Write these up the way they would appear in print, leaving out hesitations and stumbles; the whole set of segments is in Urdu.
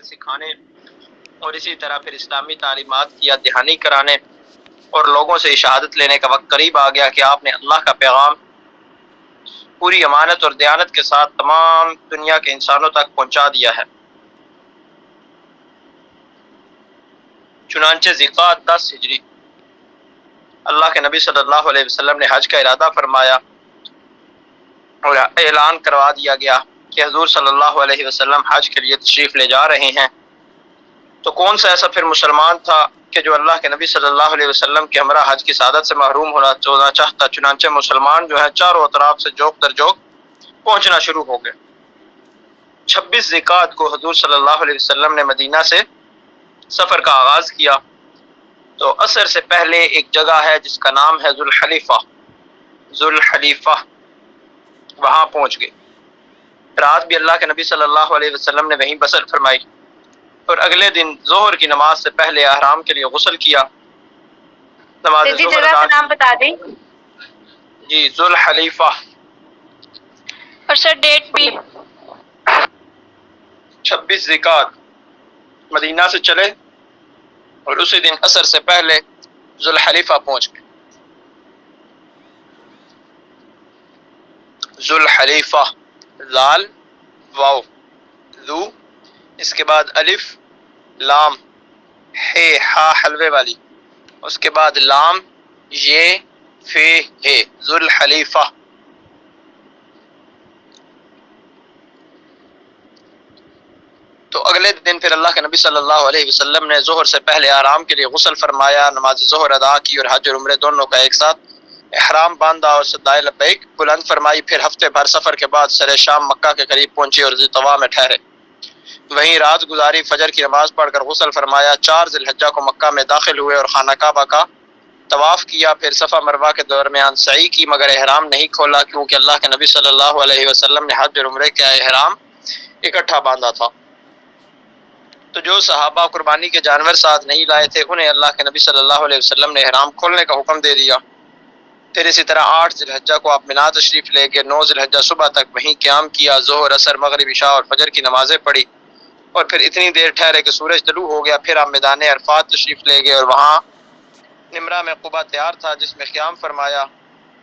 سکھانے اور اسی طرح پھر اسلامی تعلیمات کی یاد دہانی کرانے اور لوگوں سے شہادت لینے کا وقت قریب آ گیا کہ آپ نے اللہ کا پیغام پوری امانت اور دیانت کے ساتھ تمام دنیا کے انسانوں تک پہنچا دیا ہے۔ چنانچہ ذیقعدہ 10 ہجری اللہ کے نبی صلی اللہ علیہ وسلم نے حج کا ارادہ فرمایا اور اعلان کروا دیا گیا کہ حضور صلی اللہ علیہ وسلم حج کے لیے تشریف لے جا رہے ہیں۔ تو کون سا ایسا پھر مسلمان تھا کہ جو اللہ کے نبی صلی اللہ علیہ وسلم کے ہمراہ حج کی سعادت سے محروم ہونا چاہتا؟ چنانچہ مسلمان جو ہے چاروں اطراف سے جوق در جوق پہنچنا شروع ہو گئے۔ 26 ذیقعدہ کو حضور صلی اللہ علیہ وسلم نے مدینہ سے سفر کا آغاز کیا تو عصر سے پہلے ایک جگہ ہے جس کا نام ہے ذوالحلیفہ، وہاں پہنچ گئے۔ رات بھی اللہ کے نبی صلی اللہ علیہ وسلم نے وہیں بسر فرمائی اور اگلے دن ظہر کی نماز سے پہلے احرام کے لیے غسل کیا۔ نماز ظہر جگہ کا نام بتا دیں۔ جی ذوالحلیفہ، اور سر ڈیٹ بھی 26 ذیقعدہ مدینہ سے چلے اور اسی دن عصر سے پہلے ذوالحلیفہ پہنچ گئے۔ ذوالحلیفہ، ذال واو ذو، اس کے بعد الف لام ہے ہا حلوے والی، اس کے بعد لام یہ فے ہے، ذوالحلیفہ۔ تو اگلے دن پھر اللہ کے نبی صلی اللہ علیہ وسلم نے ظہر سے پہلے آرام کے لیے غسل فرمایا، نماز ظہر ادا کی اور حج اور عمرے دونوں کا ایک ساتھ احرام باندھا اور صدائے لبیک بلند فرمائی۔ پھر ہفتے بھر سفر کے بعد سر شام مکہ کے قریب پہنچے اور ذی طوا میں ٹھہرے، وہیں رات گزاری، فجر کی نماز پڑھ کر غسل فرمایا۔ 4 ذی الحجہ کو مکہ میں داخل ہوئے اور خانہ کعبہ کا طواف کیا، پھر صفا مروہ کے درمیان سعی کی مگر احرام نہیں کھولا کیونکہ اللہ کے نبی صلی اللہ علیہ وسلم نے حج اور عمرے کا احرام اکٹھا باندھا تھا۔ تو جو صحابہ قربانی کے جانور ساتھ نہیں لائے تھے انہیں اللہ کے نبی صلی اللہ علیہ وسلم نے احرام کھولنے کا حکم دے دیا۔ پھر اسی طرح 8 ذی الحجہ کو آپ مینا تشریف لے گئے، 9 ذی الحجہ صبح تک وہیں قیام کیا، ظہر، عصر، مغرب، عشاء اور فجر کی نمازیں پڑھی اور پھر اتنی دیر ٹھہرے کہ سورج طلوع ہو گیا۔ پھر آپ میدان عرفات تشریف لے گئے اور وہاں نمرہ میں قبہ تیار تھا جس میں قیام فرمایا۔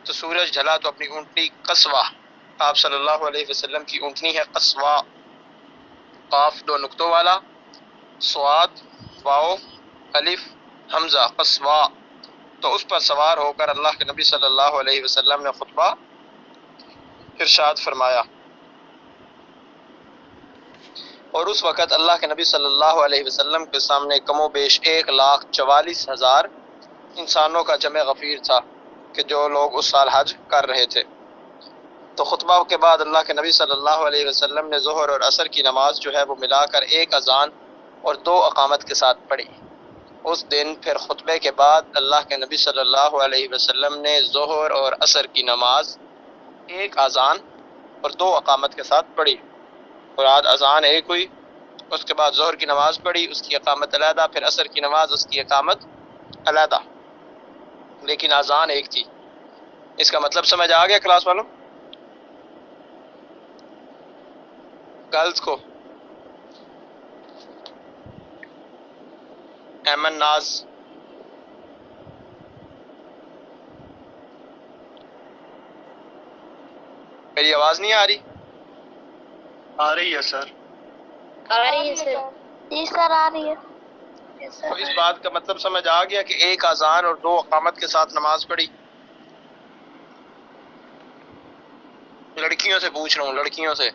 تو سورج ڈھلا تو اپنی اونٹنی قصوہ، آپ صلی اللہ علیہ وسلم کی اونٹنی ہے قصوہ، قاف 2 نقطوں والا، صاد واو الف حمزہ، قصوہ، تو اس پر سوار ہو کر اللہ کے نبی صلی اللہ علیہ وسلم نے خطبہ ارشاد فرمایا۔ اور اس وقت اللہ کے نبی صلی اللہ علیہ وسلم کے سامنے کم و بیش 1,44,000 انسانوں کا جمع غفیر تھا کہ جو لوگ اس سال حج کر رہے تھے۔ تو خطبہ کے بعد اللہ کے نبی صلی اللہ علیہ وسلم نے ظہر اور عصر کی نماز جو ہے وہ ملا کر 1 اذان اور 2 اقامت کے ساتھ پڑھی۔ اس دن پھر خطبے کے بعد اللہ کے نبی صلی اللہ علیہ وسلم نے ظہر اور عصر کی نماز 1 اذان اور 2 اقامت کے ساتھ پڑھی۔ اور آج اذان 1 ہوئی، اس کے بعد ظہر کی نماز پڑھی، اس کی اقامت علیحدہ، پھر عصر کی نماز، اس کی اقامت علیحدہ، لیکن اذان 1 تھی۔ اس کا مطلب سمجھ آ گیا کلاس والوں؟ گرلز کو ایمن ناز، میری آواز نہیں آ رہی؟ آ رہی ہے سر۔ آ رہی ہے سر۔ جی سر آ رہی ہے۔ تو اس بات کا مطلب سمجھ آ گیا کہ 1 اذان اور 2 اقامت کے ساتھ نماز پڑھی۔ لڑکیوں سے پوچھ رہا ہوں، لڑکیوں سے۔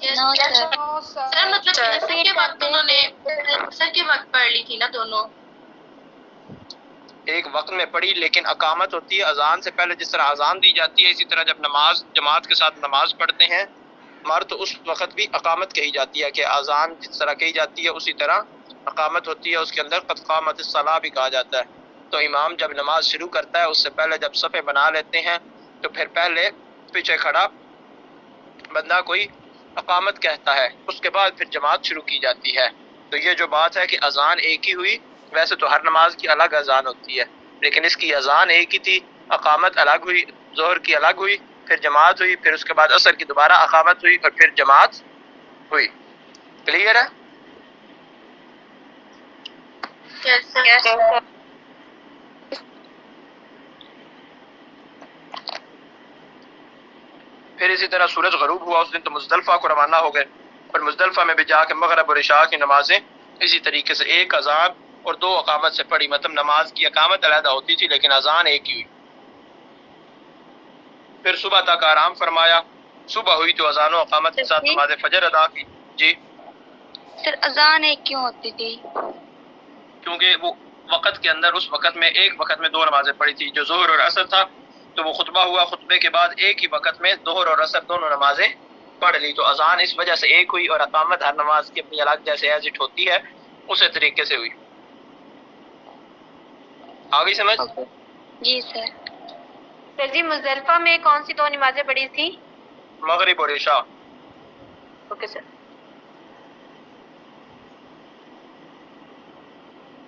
سر مطلب عصر کے وقت انہوں نے عصر کے وقت پڑھ لی تھی نا دونوں؟ ایک وقت میں پڑھی، لیکن اقامت ہوتی ہے اذان سے پہلے، جس طرح اذان دی جاتی ہے اسی طرح جب نماز جماعت کے ساتھ نماز پڑھتے ہیں مرد تو اس وقت بھی اقامت کہی جاتی ہے، کہ اذان جس طرح کہی جاتی ہے اسی طرح اقامت ہوتی ہے، اس کے اندر قد قامت الصلاۃ بھی کہا جاتا ہے۔ تو امام جب نماز شروع کرتا ہے اس سے پہلے جب صفیں بنا لیتے ہیں تو پھر پہلے پیچھے کھڑا بندہ کوئی اقامت کہتا ہے، اس کے بعد پھر جماعت شروع کی جاتی ہے۔ تو یہ جو بات ہے کہ اذان 1 ہی ہوئی، ویسے تو ہر نماز کی الگ اذان ہوتی ہے، لیکن اس کی اذان 1 ہی تھی، اقامت الگ ہوئی، ظہر کی الگ ہوئی، پھر جماعت ہوئی، پھر اس کے بعد عصر کی دوبارہ اقامت ہوئی اور پھر جماعت ہوئی۔ کلیئر؟ کلیئر ہے؟ پھر اسی طرح سورج غروب ہوا اس دن تو مزدلفہ کو روانہ ہو گئے، اور مزدلفہ میں بھی جا کے مغرب اور عشاء کی نمازیں اسی طریقے سے ایک اذان اور 2 اقامت سے پڑھی، مطلب نماز کی اقامت علیحدہ ہوتی تھی لیکن اذان ایک ہی ہوئی۔ پھر صبح تک آرام فرمایا، صبح ہوئی تو اذان و اقامت کے ساتھ نماز فجر ادا کی۔ جی سر اذان ایک کیوں ہوتی تھی؟ کیونکہ وہ وقت کے اندر اس وقت میں ایک وقت میں 2 نمازیں پڑھی تھی، جو ظہر اور عصر تھا، تو وہ خطبہ ہوا، خطبے کے بعد ایک ہی وقت میں ظہر اور عصر دونوں نمازیں پڑھ لی، تو اذان اس وجہ سے ایک ہوئی، اور اقامت ہر نماز کی اپنی الگ جیسے ایزٹ ہوتی ہے اسی طریقے سے ہوئی۔ آگئی سمجھ؟ جی سر۔ سر جی مزدلفہ میں کون سی 2 نمازیں پڑھی تھی؟ مغرب اور عشاء۔ Okay sir.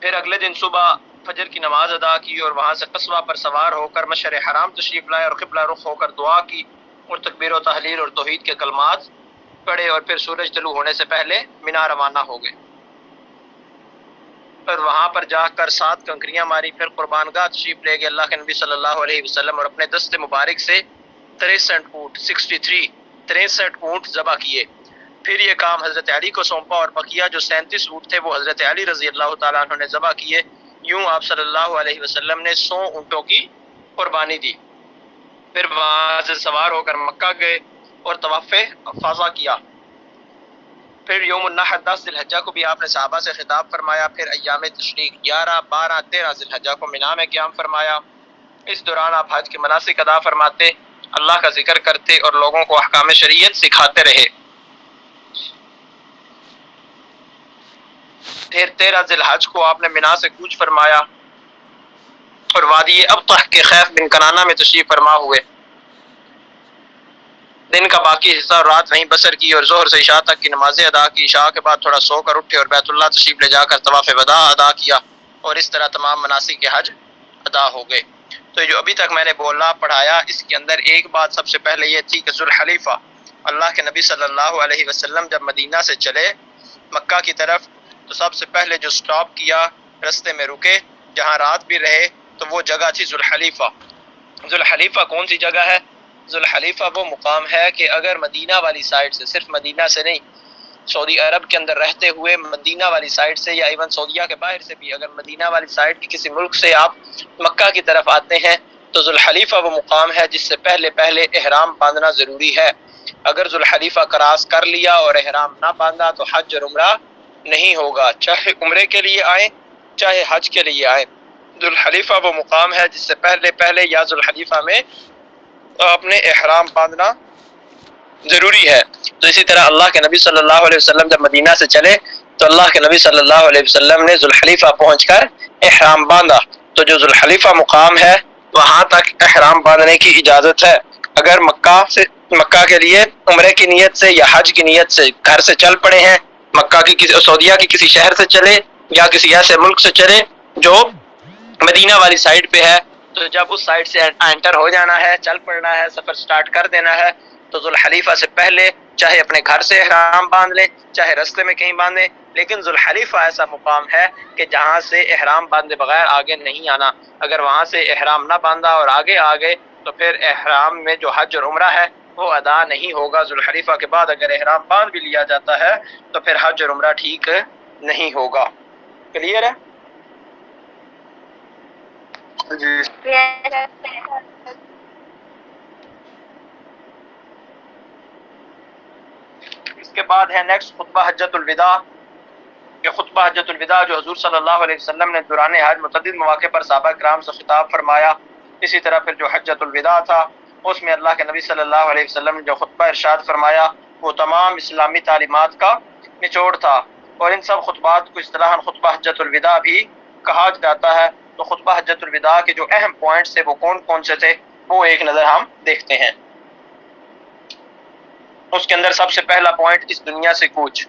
پھر اگلے دن صبح فجر کی نماز ادا کی اور وہاں سے قصوہ پر سوار ہو کر مشعر حرام تشریف لائے اور قبلہ رخ ہو کر دعا کی اور تکبیر و تحلیل اور توحید کے کلمات پڑھے، اور پھر سورج طلوع ہونے سے پہلے مینا روانہ ہو گئے، اور وہاں پر جا کر 7 کنکریاں ماری، پھر قربان گاہ تشریف لے گئے اللہ کے نبی صلی اللہ علیہ وسلم، اور اپنے دست مبارک سے 63 اونٹ 63 اونٹ ذبح کیے۔ پھر یہ کام حضرت علی کو سونپا، اور بقیہ جو 37 اونٹ تھے وہ حضرت علی رضی اللہ تعالیٰ عنہ نے ذبح کیے۔ یوں آپ صلی اللہ علیہ وسلم نے 100 اونٹوں کی قربانی دی۔ پھر وہاں سے سوار ہو کر مکہ گئے اور طواف افاضہ کیا۔ پھر یوم النحر 10 ذی الحجہ کو بھی آپ نے صحابہ سے خطاب فرمایا۔ پھر ایام تشریق 11، 12، 13 ذی الحجہ کو مینا میں قیام فرمایا۔ اس دوران آپ حج کے مناسک ادا فرماتے، اللہ کا ذکر کرتے اور لوگوں کو احکام شریعت سکھاتے رہے۔ پھر 13 ذی الحج کو آپ نے مینا سے کوچ فرمایا اور وادی ابطح کے خیف بن کنانہ میں تشریف فرما ہوئے۔ دن کا باقی حصہ اور رات وہیں بسر کی، اور ظہر سے عشاء تک کی نمازیں ادا کی۔ عشاء کے بعد تھوڑا سو کر اٹھے اور بیت اللہ تشریف لے جا کر طواف وداع ادا کیا، اور اس طرح تمام مناسک حج ادا ہو گئے۔ تو جو ابھی تک میں نے بولا پڑھایا، اس کے اندر ایک بات سب سے پہلے یہ تھی کہ ذوالحلیفہ اللہ کے نبی صلی اللہ علیہ وسلم جب مدینہ سے چلے مکہ کی طرف، تو سب سے پہلے جو سٹاپ کیا، رستے میں رکے، جہاں رات بھی رہے، تو وہ جگہ تھی ذوالحلیفہ۔ ذوالحلیفہ کون سی جگہ ہے؟ ذوالحلیفہ وہ مقام ہے کہ اگر مدینہ والی سائڈ سے، صرف مدینہ سے نہیں، سعودی عرب کے اندر رہتے ہوئے مدینہ والی سائڈ سے، یا ایون سعودیہ کے باہر سے بھی، اگر مدینہ والی سائڈ کی کسی ملک سے آپ مکہ کی طرف آتے ہیں، تو ذوالحلیفہ وہ مقام ہے جس سے پہلے احرام باندھنا ضروری ہے۔ اگر ذوالحلیفہ کراس کر لیا اور احرام نہ باندھا تو حج اور عمرہ نہیں ہوگا، چاہے عمرے کے لیے آئیں چاہے حج کے لیے آئیں۔ ذوالحلیفہ وہ مقام ہے جس سے پہلے یا ذوالحلیفہ میں آپ نے احرام باندھنا ضروری ہے۔ تو اسی طرح اللہ کے نبی صلی اللہ علیہ وسلم جب مدینہ سے چلے تو اللہ کے نبی صلی اللہ علیہ وسلم نے ذوالحلیفہ پہنچ کر احرام باندھا۔ تو جو ذوالحلیفہ مقام ہے وہاں تک احرام باندھنے کی اجازت ہے۔ اگر مکہ کے لیے عمرے کی نیت سے یا حج کی نیت سے گھر سے چل پڑے ہیں، مکہ کی سعودیہ کی کسی شہر سے چلے یا کسی ایسے ملک سے چلے جو مدینہ والی سائڈ پہ ہے، تو جب اس سائڈ سے انٹر ہو جانا ہے، چل پڑنا ہے، سفر سٹارٹ کر دینا ہے، تو ذوالحلیفہ سے پہلے چاہے اپنے گھر سے احرام باندھ لیں چاہے رستے میں کہیں باندھیں، لیکن ذوالحلیفہ ایسا مقام ہے کہ جہاں سے احرام باندھے بغیر آگے نہیں آنا۔ اگر وہاں سے احرام نہ باندھا اور آگے آگے تو پھر احرام میں جو حج اور عمرہ ہے وہ ادا نہیں ہوگا۔ ذوالحلیفہ کے بعد اگر احرام باندھ بھی لیا جاتا ہے تو پھر حج اور عمرہ ٹھیک نہیں ہوگا۔ کلیئر ہے؟ جی اس کے بعد ہے نیکسٹ خطبہ حجۃ الوداع۔ یہ خطبہ حجۃ الوداع جو حضور صلی اللہ علیہ وسلم نے دوران حج متعدد مواقع پر صحابہ کرام سے خطاب فرمایا۔ اسی طرح پھر جو حجۃ الوداع تھا اس میں اللہ کے نبی صلی اللہ علیہ وسلم نے جو خطبہ ارشاد فرمایا وہ تمام اسلامی تعلیمات کا نچوڑ تھا، اور ان سب خطبات کو اصطلاحاً خطبہ حجۃ الوداع بھی کہا جاتا ہے۔ تو خطبہ حجۃ الوداع کے جو اہم پوائنٹس تھے وہ کون سے تھے، وہ ایک نظر ہم دیکھتے ہیں۔ اس کے اندر سب سے پہلا پوائنٹ، اس دنیا سے کوچ۔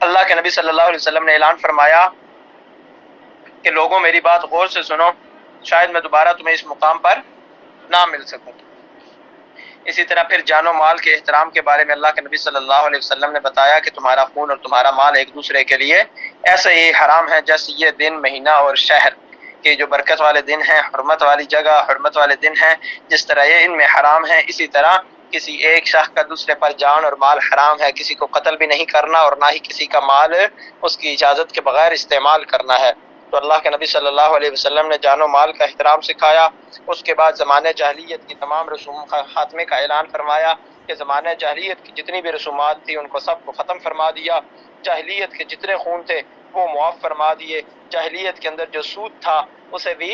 اللہ کے نبی صلی اللہ علیہ وسلم نے اعلان فرمایا کہ لوگوں میری بات غور سے سنو، شاید میں دوبارہ تمہیں اس مقام پر نہ مل سکوں۔ اسی طرح پھر جان و مال کے احترام کے بارے میں اللہ کے نبی صلی اللہ علیہ وسلم نے بتایا کہ تمہارا خون اور تمہارا مال ایک دوسرے کے لیے ایسے ہی حرام ہے جیسے یہ دن، مہینہ اور شہر کے جو برکت والے دن ہیں، حرمت والی جگہ، حرمت والے دن ہیں، جس طرح یہ ان میں حرام ہیں، اسی طرح کسی ایک شخص کا دوسرے پر جان اور مال حرام ہے۔ کسی کو قتل بھی نہیں کرنا اور نہ ہی کسی کا مال اس کی اجازت کے بغیر استعمال کرنا ہے۔ تو اللہ کے نبی صلی اللہ علیہ وسلم نے جان و مال کا احترام سکھایا۔ اس کے بعد زمانہ جاہلیت کی تمام رسوم خاتمے کا اعلان فرمایا کہ زمانہ جاہلیت کی جتنی بھی رسومات تھی ان کو سب کو ختم فرما دیا۔ جاہلیت کے جتنے خون تھے وہ معاف فرما دیے۔ جاہلیت کے اندر جو سود تھا اسے بھی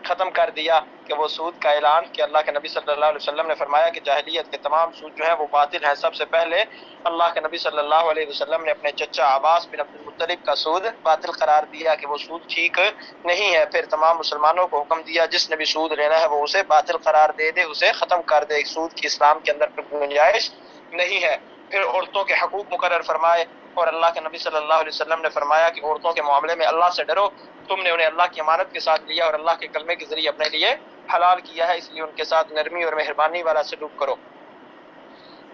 ختم کر دیا کہ وہ سود کا اعلان کہ اللہ کے نبی صلی اللہ علیہ وسلم نے فرمایا کہ جاہلیت کے تمام سود جو ہیں وہ باطل ہیں۔ سب سے پہلے اللہ کے نبی صلی اللہ علیہ وسلم نے اپنے چچا عباس بن عبد المطلب کا سود باطل قرار دیا کہ وہ سود ٹھیک نہیں ہے۔ پھر تمام مسلمانوں کو حکم دیا جس نے بھی سود لینا ہے وہ اسے باطل قرار دے دے، اسے ختم کر دے۔ سود کی اسلام کے اندر گنجائش نہیں ہے۔ پھر عورتوں کے حقوق مقرر فرمائے اور اللہ کے نبی صلی اللہ علیہ وسلم نے فرمایا کہ عورتوں کے معاملے میں اللہ سے ڈرو، تم نے انہیں اللہ کی امانت کے ساتھ لیا اور اللہ کے کلمے کے ذریعے اپنے لیے حلال کیا ہے، اس لیے ان کے ساتھ نرمی اور مہربانی والا سلوک کرو۔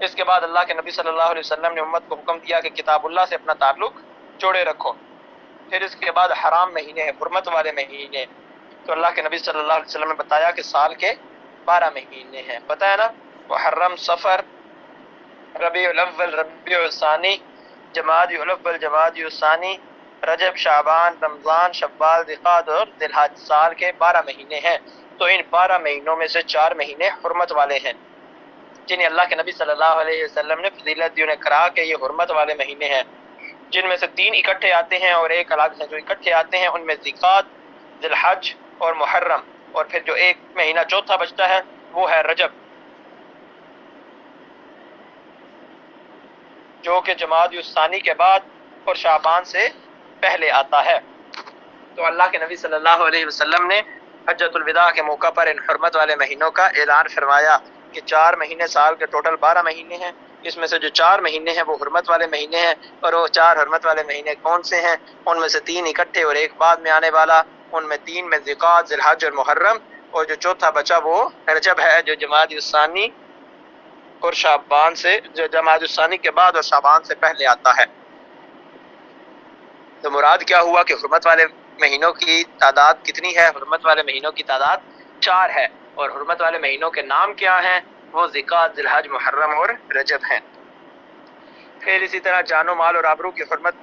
اس کے بعد اللہ کے نبی صلی اللہ علیہ وسلم نے امت کو حکم دیا کہ کتاب اللہ سے اپنا تعلق جوڑے رکھو۔ پھر اس کے بعد حرام مہینے، حرمت والے مہینے، تو اللہ کے نبی صلی اللہ علیہ وسلم نے بتایا کہ سال کے 12 مہینے ہیں، پتہ ہے نا، محرم، صفر، ربیع الاول، ربیع الثانی، جمادی الاول، جمادی الثانی، رجب، شعبان، رمضان، شوال، ذوالقعدہ اور ذی الحج، سال کے 12 مہینے ہیں۔ تو ان 12 مہینوں میں سے 4 مہینے حرمت والے ہیں جنہیں اللہ کے نبی صلی اللہ علیہ وسلم نے فضیلت دی، انہیں کہا کہ یہ حرمت والے مہینے ہیں، جن میں سے 3 اکٹھے آتے ہیں اور ایک الگ ہے۔ جو اکٹھے آتے ہیں ان میں ذوالقعدہ، ذی الحج اور محرم، اور پھر جو ایک مہینہ چوتھا بچتا ہے وہ ہے رجب، جو کہ جمادی الثانی کے بعد اور شعبان سے پہلے آتا ہے۔ تو اللہ کے نبی صلی اللہ علیہ وسلم نے حجۃ الوداع کے موقع پر ان حرمت والے مہینوں کا اعلان فرمایا کہ 4 مہینے، سال کے ٹوٹل 12 مہینے ہیں، اس میں سے جو 4 مہینے ہیں وہ حرمت والے مہینے ہیں۔ اور وہ 4 حرمت والے مہینے کون سے ہیں؟ ان میں سے 3 اکٹھے اور ایک بعد میں آنے والا، ان میں 3 میں ذوالقعدہ، ذی الحج اور محرم، اور جو چوتھا بچا وہ رجب ہے، جو جمادی الثانی اور شعبان سے، جو جمادی الثانی کے بعد اور شعبان سے پہلے آتا ہے۔ تو مراد کیا ہوا کہ حرمت والے مہینوں کی تعداد کتنی ہے؟ حرمت والے مہینوں کی تعداد 4 ہے، اور حرمت والے مہینوں کے نام کیا ہیں؟ وہ ذوالقعدہ، ذی الحج، محرم اور رجب ہیں۔ پھر اسی طرح جان و مال اور آبرو کی حرمت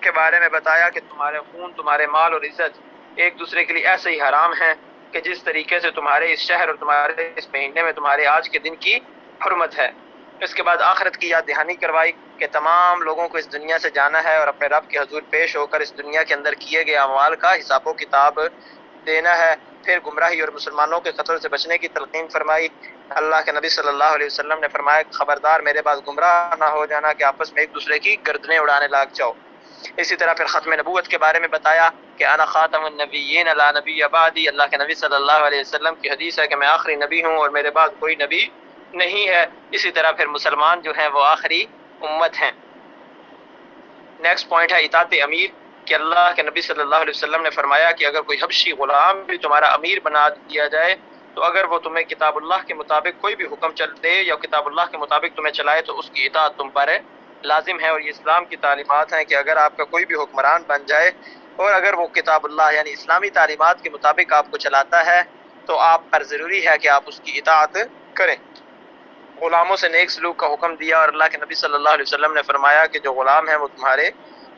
کے بارے میں بتایا کہ تمہارے خون، تمہارے مال اور عزت ایک دوسرے کے لیے ایسے ہی حرام ہیں کہ جس طریقے سے تمہارے اس شہر اور تمہارے اس مہینے میں تمہارے آج کے دن کی حرمت ہے۔ اس کے بعد آخرت کی یاد دہانی کروائی کہ تمام لوگوں کو اس دنیا سے جانا ہے اور اپنے رب کے حضور پیش ہو کر اس دنیا کے اندر کیے گئے اعمال کا حساب و کتاب دینا ہے۔ پھر گمراہی اور مسلمانوں کے قتل سے بچنے کی تلقین فرمائی۔ اللہ کے نبی صلی اللہ علیہ وسلم نے فرمایا کہ خبردار میرے بعد گمراہ نہ ہو جانا کہ آپس میں ایک دوسرے کی گردنیں اڑانے لگ جاؤ۔ اسی طرح پھر ختم نبوت کے بارے میں بتایا کہ انا خاتم النبیین لا نبی بعدی، اللہ کے نبی صلی اللہ علیہ وسلم کی حدیث ہے کہ میں آخری نبی ہوں اور میرے بعد کوئی نبی نہیں ہے۔ اسی طرح پھر مسلمان جو ہیں وہ آخری امت ہیں۔ نیکسٹ پوائنٹ ہے اطاعت امیر، کہ اللہ کے نبی صلی اللہ علیہ وسلم نے فرمایا کہ اگر کوئی حبشی غلام بھی تمہارا امیر بنا دیا جائے تو اگر وہ تمہیں کتاب اللہ کے مطابق کوئی بھی حکم چل دے یا کتاب اللہ کے مطابق تمہیں چلائے تو اس کی اطاعت تم پر لازم ہے۔ اور یہ اسلام کی تعلیمات ہیں کہ اگر آپ کا کوئی بھی حکمران بن جائے اور اگر وہ کتاب اللہ یعنی اسلامی تعلیمات کے مطابق آپ کو چلاتا ہے تو آپ پر ضروری ہے کہ آپ اس کی اطاعت کریں۔ غلاموں سے نیک سلوک کا حکم دیا اور اللہ کے نبی صلی اللہ علیہ وسلم نے فرمایا کہ جو غلام ہیں وہ تمہارے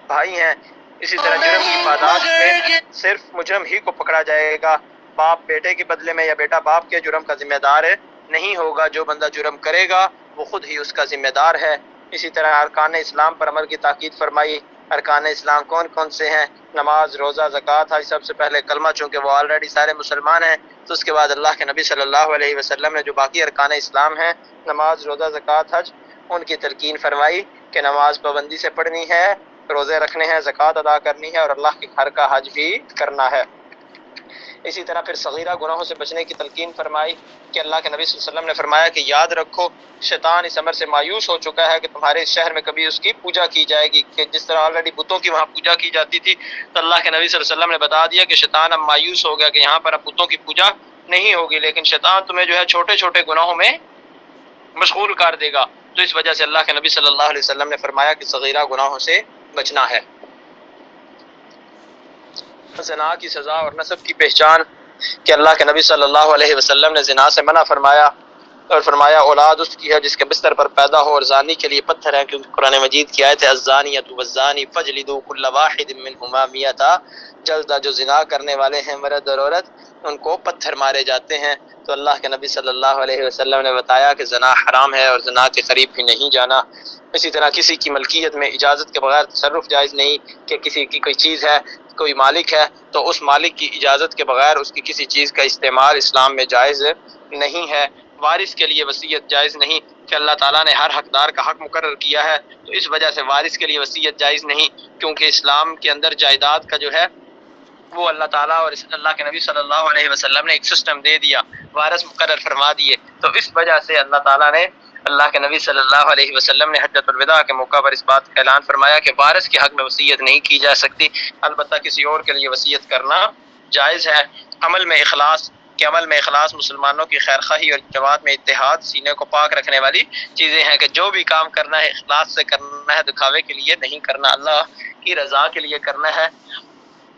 بھائی ہیں۔ اسی طرح جرم کی پاداش میں صرف مجرم ہی کو پکڑا جائے گا، باپ بیٹے کے بدلے میں یا بیٹا باپ کے جرم کا ذمہ دار نہیں ہوگا۔ جو بندہ جرم کرے گا وہ خود ہی اس کا ذمہ دار ہے۔ اسی طرح ارکان اسلام پر عمل کی تاکید فرمائی۔ ارکان اسلام کون کون سے ہیں؟ نماز، روزہ، زکوٰۃ، حج۔ سب سے پہلے کلمہ، چونکہ وہ آلریڈی سارے مسلمان ہیں، تو اس کے بعد اللہ کے نبی صلی اللہ علیہ وسلم نے جو باقی ارکان اسلام ہیں، نماز، روزہ، زکوٰۃ، حج، ان کی تلقین فرمائی کہ نماز پابندی سے پڑھنی ہے، روزے رکھنے ہیں، زکوٰۃ ادا کرنی ہے اور اللہ کے گھر کا حج بھی کرنا ہے۔ اسی طرح پھر صغیرہ گناہوں سے بچنے کی تلقین فرمائی کہ اللہ کے نبی صلی اللہ علیہ وسلم نے فرمایا کہ یاد رکھو شیطان اس امر سے مایوس ہو چکا ہے کہ تمہارے اس شہر میں کبھی اس کی پوجا کی جائے گی، کہ جس طرح آلریڈی بتوں کی وہاں پوجا کی جاتی تھی، تو اللہ کے نبی صلی اللہ علیہ وسلم نے بتا دیا کہ شیطان اب مایوس ہو گیا کہ یہاں پر اب بتوں کی پوجا نہیں ہوگی، لیکن شیطان تمہیں جو ہے چھوٹے چھوٹے گناہوں میں مشغول کر دے گا. تو اس وجہ سے اللہ کے نبی صلی اللہ علیہ وسلم نے فرمایا کہ صغیرہ گناہوں سے بچنا ہے. زنا کی سزا اور نسب کی پہچان کہ اللہ کے نبی صلی اللہ علیہ وسلم نے زنا سے منع فرمایا اور فرمایا اولاد اس کی ہے جس کے بستر پر پیدا ہو اور زانی کے لیے پتھر ہے، کیونکہ قرآن مجید کی آیت ہے الزانیۃ والزانی فجلدوا کل واحد منہما مئۃ، جلدہ جو زنا کرنے والے ہیں مرد اور عورت ان کو پتھر مارے جاتے ہیں. تو اللہ کے نبی صلی اللہ علیہ وسلم نے بتایا کہ زنا حرام ہے اور زنا کے قریب بھی نہیں جانا. اسی طرح کسی کی ملکیت میں اجازت کے بغیر تصرف جائز نہیں، کہ کسی کی کوئی چیز ہے، کوئی مالک ہے تو اس مالک کی اجازت کے بغیر اس کی کسی چیز کا استعمال اسلام میں جائز نہیں ہے. وارث کے لیے وصیت جائز نہیں کہ اللہ تعالیٰ نے ہر حقدار کا حق مقرر کیا ہے، تو اس وجہ سے وارث کے لیے وصیت جائز نہیں، کیونکہ اسلام کے اندر جائیداد کا جو ہے وہ اللہ تعالیٰ اور اللہ کے نبی صلی اللہ علیہ وسلم نے ایک سسٹم دے دیا، وارث مقرر فرما دیے. تو اس وجہ سے اللہ تعالیٰ نے اللہ کے نبی صلی اللہ علیہ وسلم نے حجۃ الوداع کے موقع پر اس بات کا اعلان فرمایا کہ وارث کے حق میں وصیت نہیں کی جا سکتی، البتہ کسی اور کے لیے وصیت کرنا جائز ہے. عمل میں اخلاص کہ عمل میں اخلاص مسلمانوں کی خیر خواہی اور جماعت میں اتحاد، سینے کو پاک رکھنے والی چیزیں ہیں، کہ جو بھی کام کرنا ہے اخلاص سے کرنا ہے، دکھاوے کے لیے نہیں کرنا، اللہ کی رضا کے لیے کرنا ہے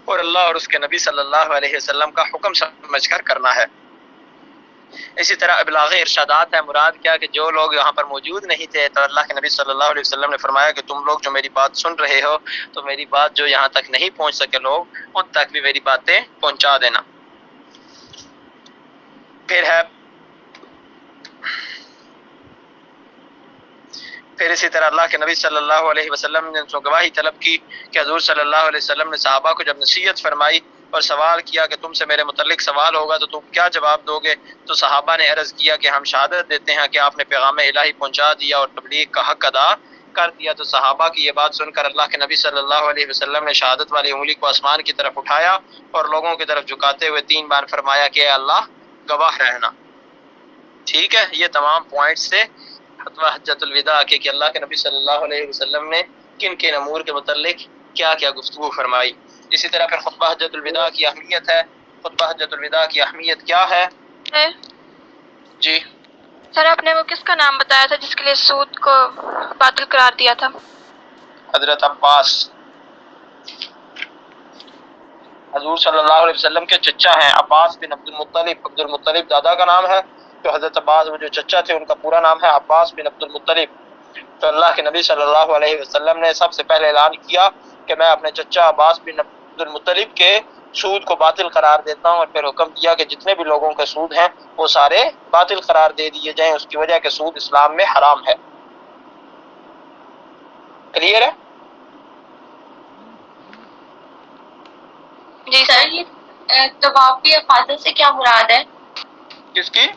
اور اللہ اور اس کے نبی صلی اللہ علیہ وسلم کا حکم سمجھ کر کرنا ہے. اسی طرح ابلاغ ارشادات ہے، مراد کیا کہ جو لوگ یہاں پر موجود نہیں تھے تو اللہ کے نبی صلی اللہ علیہ وسلم نے فرمایا کہ تم لوگ جو میری بات سن رہے ہو تو میری بات جو یہاں تک نہیں پہنچ سکے لوگ ان تک بھی میری باتیں پہنچا دینا. پھر اسی طرح اللہ کے نبی صلی اللہ علیہ وسلم نے گواہی طلب کی کہ حضور صلی اللہ علیہ وسلم نے صحابہ کو جب نصیحت فرمائی اور سوال کیا کہ تم سے میرے متعلق سوال ہوگا تو تم کیا جواب دو گے، تو صحابہ نے عرض کیا کہ ہم شہادت دیتے ہیں کہ آپ نے پیغام الہی پہنچا دیا اور تبلیغ کا حق ادا کر دیا. تو صحابہ کی یہ بات سن کر اللہ کے نبی صلی اللہ علیہ وسلم نے شہادت والی انگلی کو آسمان کی طرف اٹھایا اور لوگوں کی طرف جھکاتے ہوئے 3 بار فرمایا کہ اے اللہ گواہ رہنا. ٹھیک ہے، یہ تمام پوائنٹس سے خطبہ حجۃ الوداع کہ اللہ کے نبی صلی اللہ علیہ وسلم نے کن کن امور کے متعلق کیا کیا گفتگو فرمائی. اسی طرح پھر خطبہ حجۃ الوداع کی اہمیت ہے. خطبہ حجۃ الوداع کی اہمیت کیا ہے؟ جی سر آپ نے وہ کس کا نام بتایا تھا جس کے لیے سود کو باطل قرار دیا تھا؟ حضرت عباس، حضور صلی اللہ علیہ وسلم کے چچا ہیں عباس بن عبد المطلب. عبد المطلب دادا کا نام ہے، تو حضرت عباس وہ جو چچا تھے ان کا پورا نام ہے عباس بن عبد المطلب. تو اللہ کے نبی صلی اللہ علیہ وسلم نے سب سے پہلے اعلان کیا کہ میں اپنے چچا عباس بن عبد المطلب کے سود کو باطل قرار دیتا ہوں، اور پھر حکم دیا کہ جتنے بھی لوگوں کے سود ہیں وہ سارے باطل قرار دے دیے جائیں، اس کی وجہ کہ سود اسلام میں حرام ہے. کلیئر ہے؟ جی سر. یہ طواف افاضہ سے کیا مراد ہے؟ کس کی؟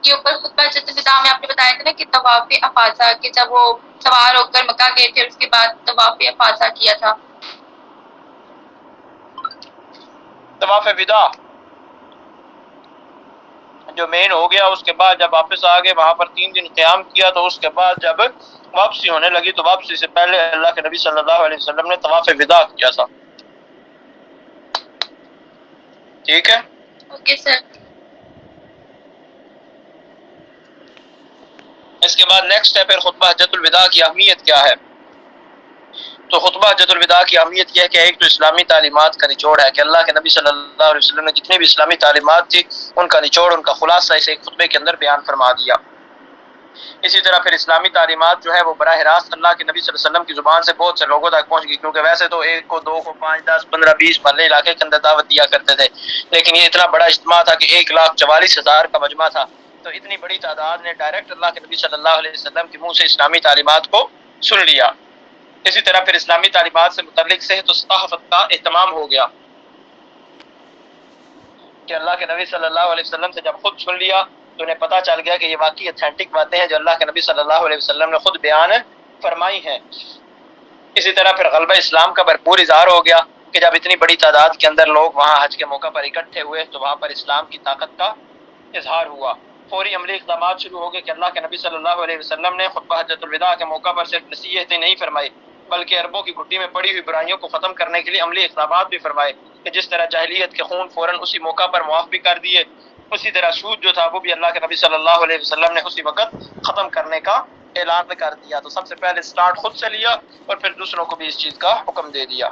یہ اوپر خطبہ حجۃ الوداع میں آپ نے بتایا تھا نا کہ طواف افاضہ کہ جب وہ سوار ہو کر مکہ گئے تھے اس کے بعد طواف افاضہ کیا تھا. طواف وداع جو مین ہو گیا، اس کے بعد جب واپس آ گئے وہاں پر 3 دن قیام کیا، تو اس کے بعد جب واپسی ہونے لگی تو واپسی سے پہلے اللہ کے نبی صلی اللہ علیہ وسلم نے طواف وداع کیا تھا. ٹھیک ہے؟ Okay sir. اس کے بعد نیکسٹ ہے پھر خطبہ حجۃ الوداع کی اہمیت کیا ہے. تو خطبہ حجۃ الوداع کی اہمیت یہ ہے کہ ایک تو اسلامی تعلیمات کا نچوڑ ہے، کہ اللہ کے نبی صلی اللہ علیہ وسلم نے جتنے بھی اسلامی تعلیمات تھی ان کا نچوڑ، ان کا خلاصہ اس ایک خطبے کے اندر بیان فرما دیا. اسی طرح پھر اسلامی تعلیمات جو ہے وہ براہ راست اللہ کے نبی صلی اللہ علیہ وسلم کی زبان سے بہت سے لوگوں تک پہنچ گئی، کیونکہ ویسے تو 1 کو 2 کو 5 10 15 20 محلے علاقے کے اندر دعوت دیا کرتے تھے، لیکن یہ اتنا بڑا اجتماع تھا کہ 1,44,000 کا مجمع تھا، تو اتنی بڑی تعداد نے ڈائریکٹ اللہ کے نبی صلی اللہ علیہ وسلم کے منہ سے اسلامی تعلیمات کو سن لیا. اسی طرح پھر اسلامی تعلیمات سے متعلق صحت و صحافت کا اہتمام ہو گیا کہ اللہ کے نبی صلی اللہ علیہ وسلم سے جب خود سن لیا تو انہیں پتہ چل گیا کہ یہ واقعی اتھینٹک باتیں ہیں جو اللہ کے نبی صلی اللہ علیہ وسلم نے خود بیان فرمائی ہیں. اسی طرح پھر غلبہ اسلام کا بھرپور اظہار ہو گیا کہ جب اتنی بڑی تعداد کے اندر لوگ وہاں حج کے موقع پر اکٹھے ہوئے تو وہاں پر اسلام کی طاقت کا اظہار ہوا. فوری عملی اقدامات شروع ہو گئے کہ اللہ کے نبی صلی اللہ علیہ وسلم نے خطبہ حجۃ الوداع کے موقع پر صرف نصیحتیں نہیں فرمائی بلکہ عربوں کی گھٹی میں پڑی ہوئی برائیوں کو ختم کرنے کے لیے عملی اقدامات بھی فرمائے، کہ جس طرح جاہلیت کے خون فوراً اسی موقع پر معاف بھی کر دیے اسی طرح سود جو تھا وہ بھی اللہ کے نبی صلی اللہ علیہ وسلم نے اسی وقت ختم کرنے کا اعلان کر دیا. تو سب سے پہلے سٹارٹ خود سے لیا اور پھر دوسروں کو بھی اس چیز کا حکم دے دیا.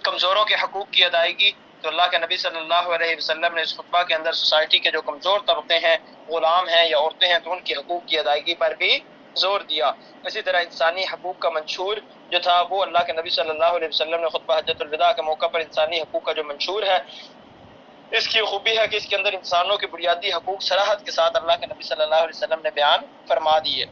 کمزوروں کے حقوق کی ادائیگی، تو اللہ کے نبی صلی اللہ علیہ وسلم نے اس خطبہ کے اندر سوسائٹی کے جو کمزور طبقے ہیں، غلام ہیں یا عورتیں ہیں، تو ان کی حقوق کی ادائیگی پر بھی زور دیا. اسی طرح انسانی حقوق کا منشور جو تھا وہ اللہ کے نبی صلی اللہ علیہ وسلم نے خطبہ حجۃ الوداع کے موقع پر انسانی حقوق کا جو منشور ہے، اس کی خوبی ہے کہ اس کے اندر انسانوں کے بنیادی حقوق صراحت کے ساتھ اللہ کے نبی صلی اللہ علیہ وسلم نے بیان فرما دیے.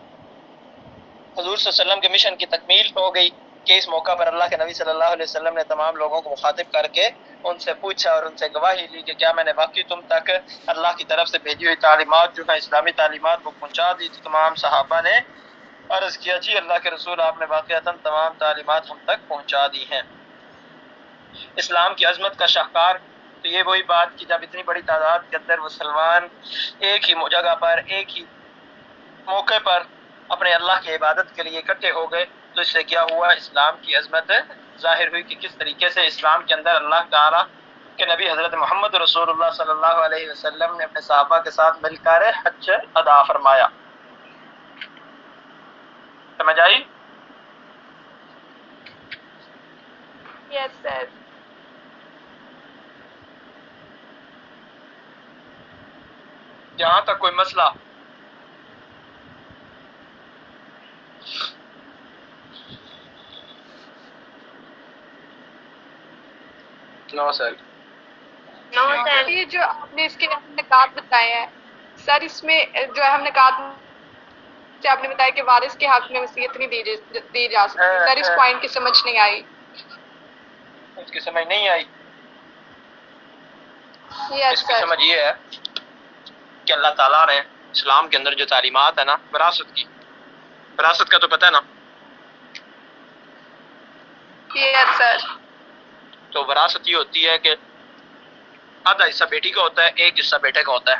حضور صلی اللہ علیہ وسلم کے مشن کی تکمیل ہو گئی کہ اس موقع پر اللہ کے نبی صلی اللہ علیہ وسلم نے تمام لوگوں کو مخاطب کر کے ان سے پوچھا اور ان سے گواہی لی کہ کیا میں نے واقعی تم تک اللہ کی طرف سے بھیجی ہوئی تعلیمات جو ہے اسلامی تعلیمات وہ پہنچا دی؟ تو تمام صحابہ نے عرض کیا جی اللہ کے رسول، آپ نے واقعتاً تمام تعلیمات ہم تک پہنچا دی ہیں. اسلام کی عظمت کا شاہکار، تو یہ وہی بات کہ جب اتنی بڑی تعداد کے اندر مسلمان ایک ہی جگہ پر ایک ہی موقع پر اپنے اللہ کی عبادت کے لیے اکٹھے ہو گئے، تو اس سے کیا ہوا؟ اسلام کی عظمت ظاہر ہوئی کہ کس طریقے سے اسلام کے اندر اللہ تعالیٰ کے نبی حضرت محمد رسول اللہ صلی اللہ علیہ وسلم نے اپنے صحابہ کے ساتھ مل کر حج ادا فرمایا. سمجھ آئی؟ یس سر. جہاں تک کوئی مسئلہ نو سر. یہ جو آپ نے اس کے نکات بتائے ہیں سر، اس میں جو اہم نکات آپ نے بتایا کہ وارث کے حق میں وصیت نہیں دی جا سکتی، سر اس پوائنٹ کی سمجھ نہیں آئی. اس کی سمجھ نہیں آئی؟ یس اس کی سر. سمجھ یہ ہے کہ اللہ تعالیٰ نے اسلام کے اندر جو تعلیمات ہے نا وراثت کی، وراثت کا تو پتہ ہے نا؟ یس سر. تو وراثت یہ ہوتی ہے کہ آدھا حصہ بیٹی کا ہوتا ہے، ایک حصہ بیٹے کا ہوتا ہے.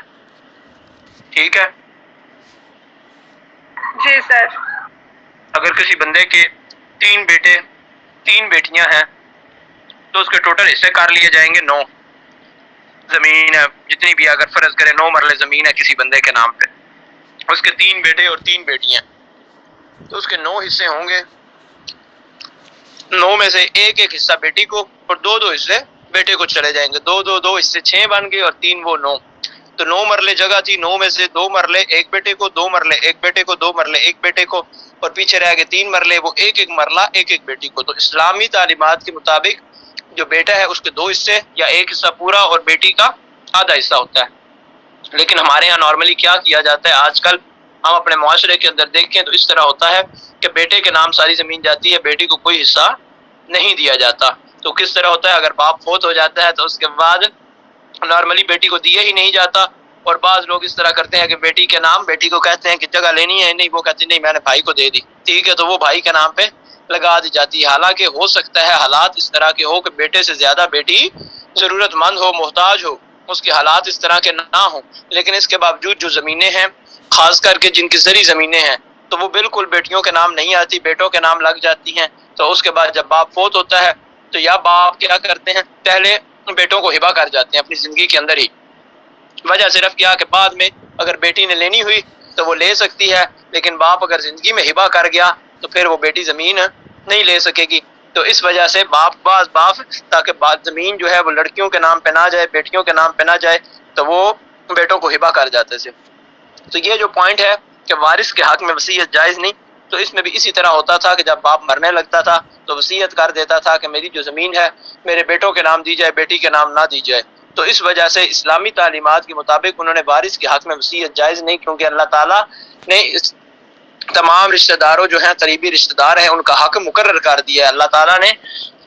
ٹھیک ہے؟ جی سر. اگر کسی بندے کے 3 بیٹے 3 بیٹیاں ہیں تو اس کے ٹوٹل حصے کر لیے جائیں گے 9. زمین ہے جتنی بھی، اگر فرض کریں 9 مرلے زمین ہے کسی بندے کے نام پہ، اس کے 3 بیٹے اور 3 بیٹیاں، تو اس کے 9 حصے ہوں گے. 9 میں سے ایک حصہ بیٹی کو اور 2 حصے بیٹے کو چلے جائیں گے. 2 حصے 6 بن گئے اور 3 وہ 9. تو 9 مرلے جگہ تھی، 9 میں سے 2 مرلے ایک بیٹے کو، 2 مرلے ایک بیٹے کو، 2 مرلے ایک بیٹے کو، اور پیچھے رہ گئے 3 مرلے، وہ ایک مرلہ ایک بیٹی کو. تو اسلامی تعلیمات کے مطابق جو بیٹا ہے اس کے 2 حصے یا ایک حصہ پورا اور بیٹی کا آدھا حصہ ہوتا ہے. لیکن ہمارے ہاں نارملی کیا کیا جاتا ہے آج کل، ہم اپنے معاشرے کے اندر دیکھیں تو اس طرح ہوتا ہے کہ بیٹے کے نام ساری زمین جاتی ہے، بیٹی کو کوئی حصہ نہیں دیا جاتا. تو کس طرح ہوتا ہے؟ اگر باپ فوت ہو جاتا ہے تو اس کے بعد نارملی بیٹی کو دیا ہی نہیں جاتا، اور بعض لوگ اس طرح کرتے ہیں کہ بیٹی کے نام بیٹی کو کہتے ہیں کہ جگہ لینی ہے، نہیں وہ کہتی نہیں میں نے بھائی کو دے دی. ٹھیک ہے، تو وہ بھائی کے نام پہ لگا دی جاتی ہے. حالانکہ ہو سکتا ہے حالات اس طرح کے ہو کہ بیٹے سے زیادہ بیٹی ضرورت مند ہو، محتاج ہو، اس کے حالات اس طرح کے نہ ہوں، لیکن اس کے باوجود جو زمینیں ہیں خاص کر کے جن کی زرعی زمینیں ہیں تو وہ بالکل بیٹیوں کے نام نہیں آتی، بیٹوں کے نام لگ جاتی ہیں. تو اس کے بعد جب باپ فوت ہوتا ہے تو یا باپ کیا کرتے ہیں، پہلے بیٹوں کو ہبہ کر جاتے ہیں اپنی زندگی کے اندر ہی. وجہ صرف کیا کہ بعد میں اگر بیٹی نے لینی ہوئی تو وہ لے سکتی ہے، لیکن باپ اگر زندگی میں ہبہ کر گیا تو پھر وہ بیٹی زمین نہیں لے سکے گی. تو اس وجہ سے باپ تاکہ زمین جو ہے وہ لڑکیوں کے نام پہ نہ جائے، بیٹیوں کے نام پہ نہ جائے، تو وہ بیٹوں کو ہبہ کر جاتے تھے. تو یہ جو پوائنٹ ہے کہ وارث کے حق میں وصیت جائز نہیں، تو اس میں بھی اسی طرح ہوتا تھا کہ جب باپ مرنے لگتا تھا تو وصیت کر دیتا تھا کہ میری جو زمین ہے میرے بیٹوں کے نام دی جائے، بیٹی کے نام نہ دی جائے. تو اس وجہ سے اسلامی تعلیمات کے مطابق انہوں نے وارث کے حق میں وصیت جائز نہیں، کیونکہ اللہ تعالیٰ نے اس تمام رشتہ داروں جو ہیں قریبی رشتہ دار ہیں ان کا حق مقرر کر دیا ہے اللہ تعالیٰ نے.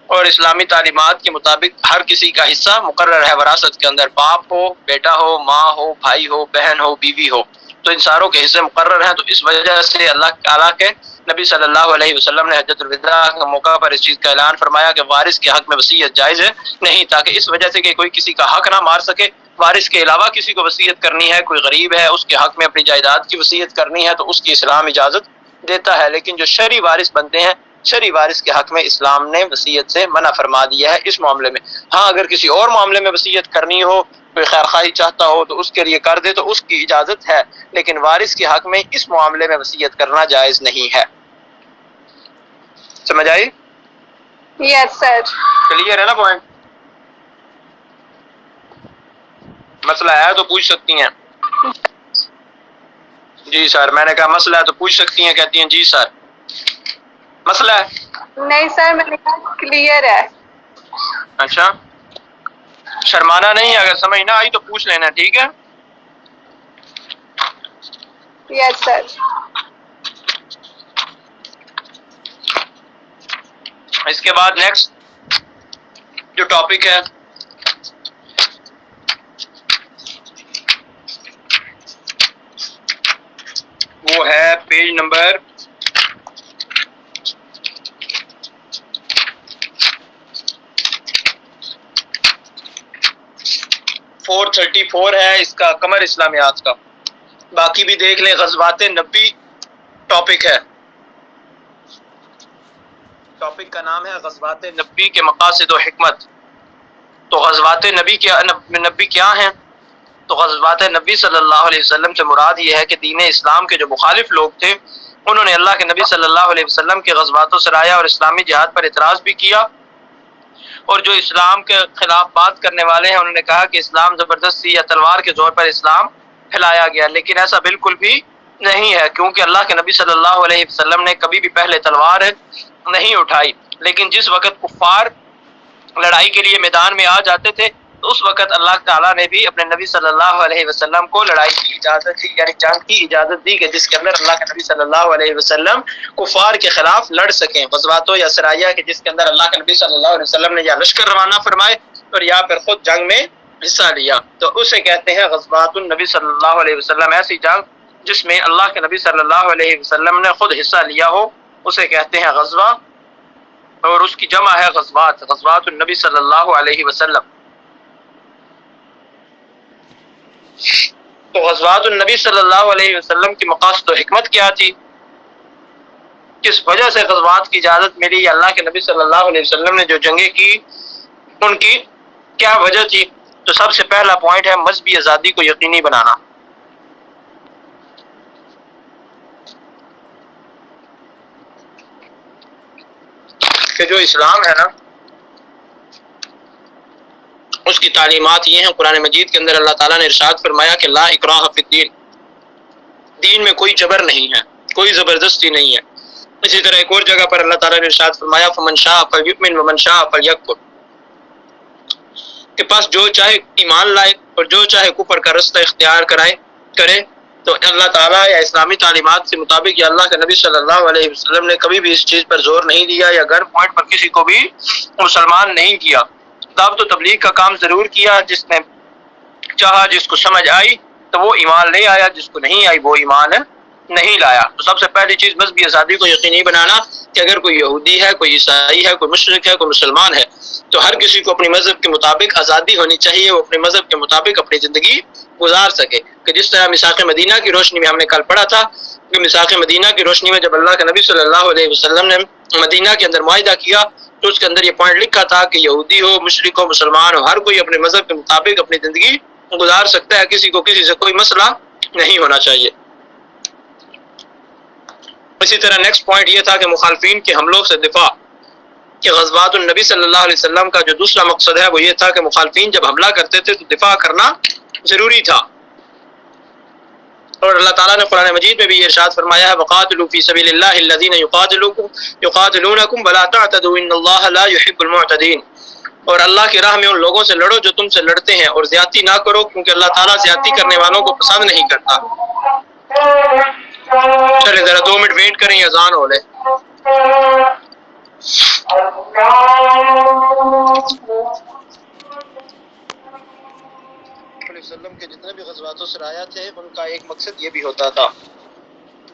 اور اسلامی تعلیمات کے مطابق ہر کسی کا حصہ مقرر ہے وراثت کے اندر، باپ ہو، بیٹا ہو، ماں ہو، بھائی ہو، بہن ہو، بیوی ہو، تو ان ساروں کے حصے مقرر ہیں. تو اس وجہ سے اللہ تعالیٰ کے نبی صلی اللہ علیہ وسلم نے حجۃ الوداع کے موقع پر اس چیز کا اعلان فرمایا کہ وارث کے حق میں وصیت جائز ہے نہیں، تاکہ اس وجہ سے کہ کوئی کسی کا حق نہ مار سکے. وارث کے علاوہ کسی کو وصیت کرنی ہے، کوئی غریب ہے اس کے حق میں اپنی جائیداد کی وصیت کرنی ہے تو اس کی اسلام اجازت دیتا ہے. لیکن جو شرعی وارث بنتے ہیں، شرعی وارث کے حق میں اسلام نے وصیت سے منع فرما دیا ہے اس معاملے میں. ہاں اگر کسی اور معاملے میں وصیت کرنی ہو، کوئی خیر خواہی چاہتا ہو تو اس کے لیے کر دے تو اس کی اجازت ہے، لیکن وارث کے حق میں اس معاملے میں وصیت کرنا جائز نہیں ہے۔ سمجھ آئی؟ یس سر۔ کلیئر ہے نا پوائنٹ؟ مسئلہ ہے تو پوچھ سکتی ہیں۔ جی سر، میں نے کہا مسئلہ ہے تو پوچھ سکتی ہیں، کہتی ہیں جی سر مسئلہ ہے۔ نہیں سر، میں نے کہا کلیئر ہے۔ اچھا، شرمانا نہیں ہے، اگر سمجھ نہ آئی تو پوچھ لینا، ٹھیک ہے؟ یس سر۔ اس کے بعد نیکسٹ جو ٹاپک ہے وہ ہے پیج نمبر 434 ہے اس کا، قمر اسلامیات کا۔ باقی بھی دیکھ لیں، غزوات نبی ٹاپک ہے، ٹاپک کا نام ہے غزوات نبی کے مقاصد و حکمت۔ تو غزوات نبی کیا ہیں؟ تو غزوات نبی صلی اللہ علیہ وسلم سے مراد یہ ہے کہ دین اسلام کے جو مخالف لوگ تھے انہوں نے اللہ کے نبی صلی اللہ علیہ وسلم کے غزوات و سرایہ اور اسلامی جہاد پر اعتراض بھی کیا، اور جو اسلام کے خلاف بات کرنے والے ہیں انہوں نے کہا کہ اسلام زبردستی یا تلوار کے زور پر اسلام پھیلایا گیا، لیکن ایسا بالکل بھی نہیں ہے، کیونکہ اللہ کے نبی صلی اللہ علیہ وسلم نے کبھی بھی پہلے تلوار نہیں اٹھائی، لیکن جس وقت کفار لڑائی کے لیے میدان میں آ جاتے تھے تو اس وقت اللہ تعالیٰ نے بھی اپنے نبی صلی اللہ علیہ وسلم کو لڑائی کی اجازت دی، یعنی جنگ کی اجازت دی کہ جس کے اندر اللہ کے نبی صلی اللہ علیہ وسلم کفار کے خلاف لڑ سکیں، غزوات یا سرایہ کے جس کے اندر اللہ کے نبی صلی اللہ علیہ وسلم نے یا لشکر روانہ فرمائے اور یا پھر خود جنگ میں حصہ لیا، تو اسے کہتے ہیں غزوات النبی صلی اللہ علیہ وسلم۔ ایسی جنگ جس میں اللہ کے نبی صلی اللہ علیہ وسلم نے خود حصہ لیا ہو اسے کہتے ہیں غزوہ، اور اس کی جمع ہے غزوات، غزوات النبی صلی اللہ علیہ وسلم۔ تو غزوات النبی صلی اللہ علیہ وسلم کی مقاصد و حکمت کیا تھی؟ کس وجہ سے غزوات کی اجازت ملی؟ یا اللہ کے نبی صلی اللہ علیہ وسلم نے جو جنگیں کی ان کی کیا وجہ تھی؟ تو سب سے پہلا پوائنٹ ہے مذہبی آزادی کو یقینی بنانا، کہ جو اسلام ہے نا اس کی تعلیمات یہ ہیں۔ قرآن مجید کے اندر اللہ تعالیٰ نے ارشاد فرمایا کہ لا اکراہ فی الدین، دین میں کوئی جبر نہیں ہے، کوئی زبردستی نہیں ہے۔ اسی طرح ایک اور جگہ پر اللہ تعالیٰ نے ارشاد فرمایا فمن شاء فلیؤمن ومن شاء فلیکفر، کہ پاس جو چاہے ایمان لائے اور جو چاہے کفر کا رستہ اختیار کرے۔ تو اللہ تعالیٰ یا اسلامی تعلیمات کے مطابق یا اللہ کے نبی صلی اللہ علیہ وسلم نے کبھی بھی اس چیز پر زور نہیں دیا یا گن پوائنٹ پر کسی کو بھی مسلمان نہیں کیا۔ دعوت و تبلیغ کا کام ضرور کیا، جس نے چاہا، جس کو سمجھ آئی تو وہ ایمان لے آیا، جس کو نہیں آئی وہ ایمان نہیں لایا۔ تو سب سے پہلی چیز مذہبی آزادی کو یقینی بنانا کہ اگر کوئی یہودی ہے، کوئی عیسائی ہے، کوئی مشرک ہے، کوئی مسلمان ہے، تو ہر کسی کو اپنی مذہب کے مطابق آزادی ہونی چاہیے، وہ اپنے مذہب کے مطابق اپنی زندگی گزار سکے۔ کہ جس طرح میثاق مدینہ کی روشنی میں ہم نے کل پڑھا تھا کہ میثاق مدینہ کی روشنی میں جب اللہ کے نبی صلی اللہ علیہ وسلم نے مدینہ کے اندر معاہدہ کیا تو اس کے اندر یہ پوائنٹ لکھا تھا کہ یہودی ہو، مشرک ہو، مسلمان ہو، ہر کوئی اپنے مذہب کے مطابق اپنی زندگی گزار سکتا ہے، کسی کو کسی سے کوئی مسئلہ نہیں ہونا چاہیے۔ اسی طرح نیکسٹ پوائنٹ یہ تھا کہ مخالفین کے حملوں سے دفاع، کہ غزوات النبی صلی اللہ علیہ وسلم کا جو دوسرا مقصد ہے وہ یہ تھا کہ مخالفین جب حملہ کرتے تھے تو دفاع کرنا ضروری تھا، اور اللہ تعالیٰ نے قرآن مجید میں بھی یہ ارشاد فرمایا ہے وَقَاتِلُوا فِي سَبِيلِ اللَّهِ الَّذِينَ يُقَاتِلُونَكُمْ وَلَا تَعْتَدُوا إِنَّ اللَّهَ لَا يُحِبُّ الْمُعْتَدِينَ، اور اللہ کی راہ میں ان لوگوں سے لڑو جو تم سے لڑتے ہیں، اور زیادتی نہ کرو کیونکہ اللہ تعالیٰ زیادتی کرنے والوں کو پسند نہیں کرتا۔ چلے ذرا 2 منٹ ویٹ کریں، اذان ہو لے۔ وسلم کے جتنے بھی غزوات و سرایہ تھے ان کا ایک مقصد یہ بھی ہوتا تھا۔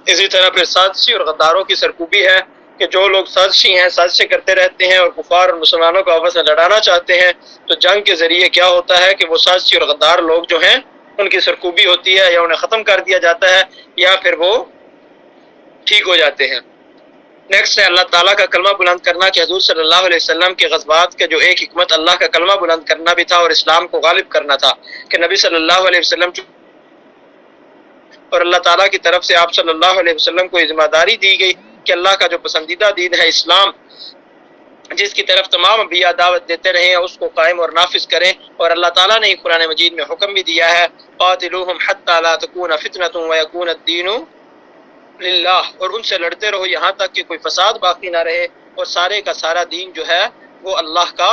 اسی طرح پھر سازشی اور غداروں کی سرکوبی ہے کہ جو لوگ سازشی ہیں، سازشیں کرتے رہتے ہیں اور کفار اور مسلمانوں کو آپس میں لڑانا چاہتے ہیں، تو جنگ کے ذریعے کیا ہوتا ہے کہ وہ سازشی اور غدار لوگ جو ہیں ان کی سرکوبی ہوتی ہے، یا انہیں ختم کر دیا جاتا ہے یا پھر وہ ٹھیک ہو جاتے ہیں۔ نیکسٹ ہے اللہ تعالیٰ کا کلمہ بلند کرنا، کہ حضور صلی اللہ علیہ وسلم کے غزوات کا جو ایک حکمت اللہ کا کلمہ بلند کرنا بھی تھا اور اسلام کو غالب کرنا تھا، کہ نبی صلی اللہ علیہ وسلم اور اللہ تعالیٰ کی طرف سے آپ صلی اللہ علیہ وسلم کو یہ ذمہ داری دی گئی کہ اللہ کا جو پسندیدہ دین ہے اسلام، جس کی طرف تمام انبیاء دعوت دیتے رہے ہیں، اس کو قائم اور نافذ کریں۔ اور اللہ تعالیٰ نے قرآن مجید میں حکم بھی دیا ہے قاتلوہم حتی لا تکون فتنۃ ویکون الدین للہ، اور ان سے لڑتے رہو یہاں تک کہ کوئی فساد باقی نہ رہے اور سارے کا سارا دین جو ہے وہ اللہ کا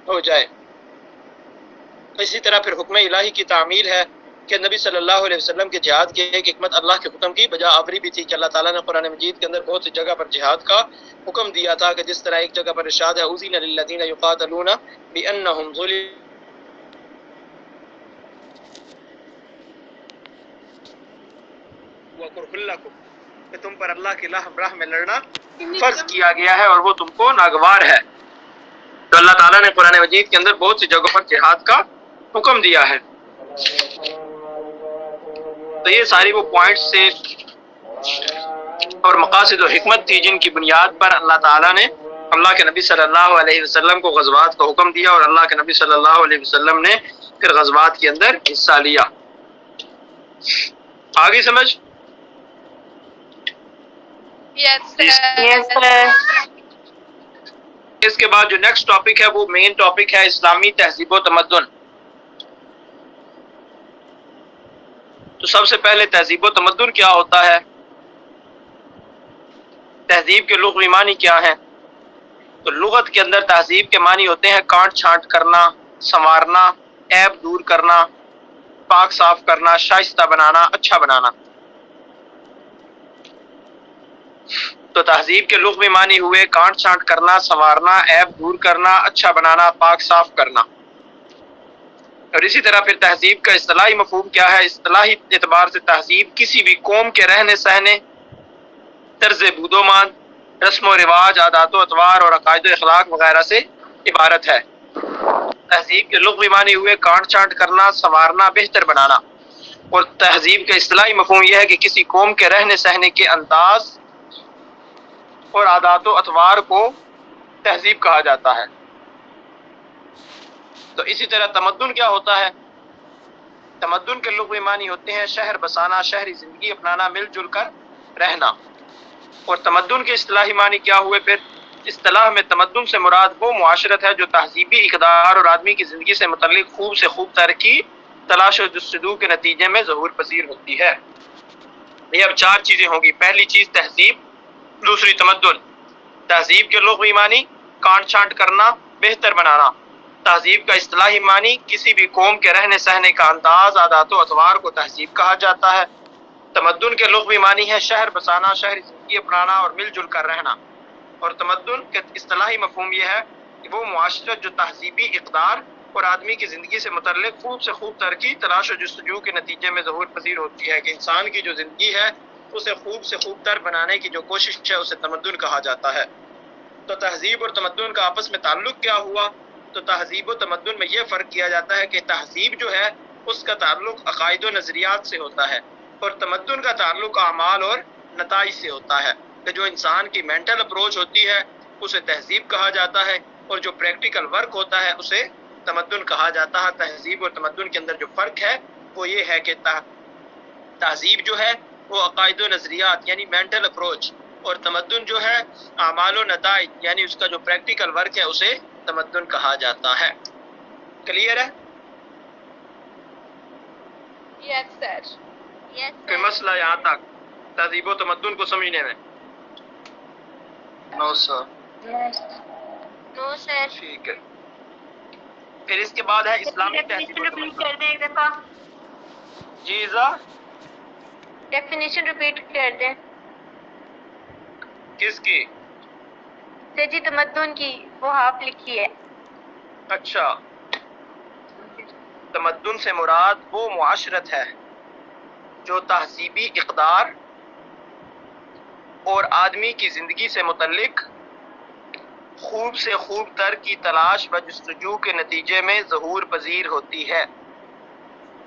ہو جائے۔ اسی طرح پھر حکم الہی کی تعمیل ہے کہ نبی صلی اللہ علیہ وسلم کے جہاد کی ایک حکمت اللہ کے حکم کی بجا آوری بھی تھی کہ اللہ تعالیٰ نے قرآن مجید کے اندر بہت سی جگہ پر جہاد کا حکم دیا تھا، کہ جس طرح ایک جگہ پر ارشاد ہے اذن للذین یقاتلون بانہم ظلموا وکرہ لکم، کہ تم پر اللہ کی راہ میں لڑنا فرض کیا گیا ہے اور وہ تم کو ناگوار ہے۔ تو اللہ تعالیٰ نے قرآن مجید کے اندر بہت سی جگہوں پر جہاد کا حکم دیا ہے۔ تو یہ ساری وہ پوائنٹس تھے اور مقاصد و حکمت تھی جن کی بنیاد پر اللہ تعالیٰ نے اللہ کے نبی صلی اللہ علیہ وسلم کو غزوات کا حکم دیا اور اللہ کے نبی صلی اللہ علیہ وسلم نے پھر غزوات کے اندر حصہ لیا۔ آگے سمجھ؟ اس کے بعد جو نیکسٹ ٹاپک ہے وہ مین ٹاپک ہے اسلامی تہذیب و تمدن۔ تو سب سے پہلے تہذیب و تمدن کیا ہوتا ہے؟ تہذیب کے لغوی معنی کیا ہیں؟ تو لغت کے اندر تہذیب کے معنی ہوتے ہیں کاٹ چھانٹ کرنا، سنوارنا، عیب دور کرنا، پاک صاف کرنا، شائستہ بنانا، اچھا بنانا۔ تو تہذیب کے لغوی معنی ہوئے کاٹ چھانٹ کرنا، سنوارنا، عیب دور کرنا، اچھا بنانا، پاک صاف کرنا۔ اور اسی طرح پھر تہذیب کا اصطلاحی مفہوم کیا ہے؟ اصطلاحی اعتبار سے تہذیب کسی بھی قوم کے رہنے سہنے، طرز بود و مان، رسم و رواج، عادات و اطوار اور عقائد و اخلاق وغیرہ سے عبارت ہے۔ تہذیب کے لغوی معنی ہوئے کاٹ چھانٹ کرنا، سنوارنا، بہتر بنانا۔ اور تہذیب کا اصطلاحی مفہوم یہ ہے کہ کسی قوم کے رہنے سہنے کے انداز اور عادات و اطوار کو تہذیب کہا جاتا ہے۔ تو اسی طرح تمدن کیا ہوتا ہے؟ تمدن کے لغوی معنی ہوتے ہیں شہر بسانا، شہری زندگی اپنانا، مل جل کر رہنا۔ اور تمدن کے اصطلاحی معنی کیا ہوئے؟ پھر اصطلاح میں تمدن سے مراد وہ معاشرت ہے جو تہذیبی اقدار اور آدمی کی زندگی سے متعلق خوب سے خوب ترقی، تلاش و جستجو کے نتیجے میں ظہور پذیر ہوتی ہے۔ یہ اب چار چیزیں ہوں گی۔ پہلی چیز تہذیب، دوسری تمدن۔ تہذیب کے لغوی معنی کاٹ چھانٹ کرنا، بہتر بنانا۔ تہذیب کا اصطلاحی معنی کسی بھی قوم کے رہنے سہنے کا انداز، عادات و اطوار کو تہذیب کہا جاتا ہے۔ تمدن کے لغوی معنی ہے شہر بسانا، شہری زندگی اپنانا اور مل جل کر رہنا۔ اور تمدن کے اصطلاحی مفہوم یہ ہے کہ وہ معاشرت جو تہذیبی اقدار اور آدمی کی زندگی سے متعلق خوب سے خوب ترقی، تلاش و جستجو کے نتیجے میں ظہور پذیر ہوتی ہے، کہ انسان کی جو زندگی ہے اسے خوب سے خوب تر بنانے کی جو کوشش ہے اسے تمدن کہا جاتا ہے۔ تو تہذیب اور تمدن کا آپس میں تعلق کیا ہوا؟ تو تہذیب و تمدن میں یہ فرق کیا جاتا ہے کہ تہذیب جو ہے اس کا تعلق عقائد و نظریات سے ہوتا ہے، اور تمدن کا تعلق اعمال اور نتائج سے ہوتا ہے، کہ جو انسان کی مینٹل اپروچ ہوتی ہے اسے تہذیب کہا جاتا ہے، اور جو پریکٹیکل ورک ہوتا ہے اسے تمدن کہا جاتا ہے۔ تہذیب اور تمدن کے اندر جو فرق ہے وہ یہ ہے کہ تہذیب جو ہے وہ عقائد و نظریات یعنی مینٹل اپروچ، اور تمدن جو ہے اعمال و نتائج یعنی اس کا جو پریکٹیکل ورک ہے اسے تمدن کہا جاتا ہے۔ کلیئر ہے؟ یس سر۔ کوئی مسئلہ یہاں تک تہذیب و تمدن کو سمجھنے میں؟ نو سر۔ نو سر۔ ٹھیک ہے۔ پھر اس کے بعد ہے اسلامی تہذیب و تمدن۔ کر دیں ایک دفعہ، جی ذا ڈیفینیشن ریپیٹ کر دیں کس کی؟ سر جی تمدن کی، وہ آپ لکھی ہے۔ اچھا، تمدن سے مراد وہ معاشرت ہے جو تہذیبی اقدار اور آدمی کی زندگی سے متعلق خوب سے خوب تر کی تلاش و جستجو کے نتیجے میں ظہور پذیر ہوتی ہے۔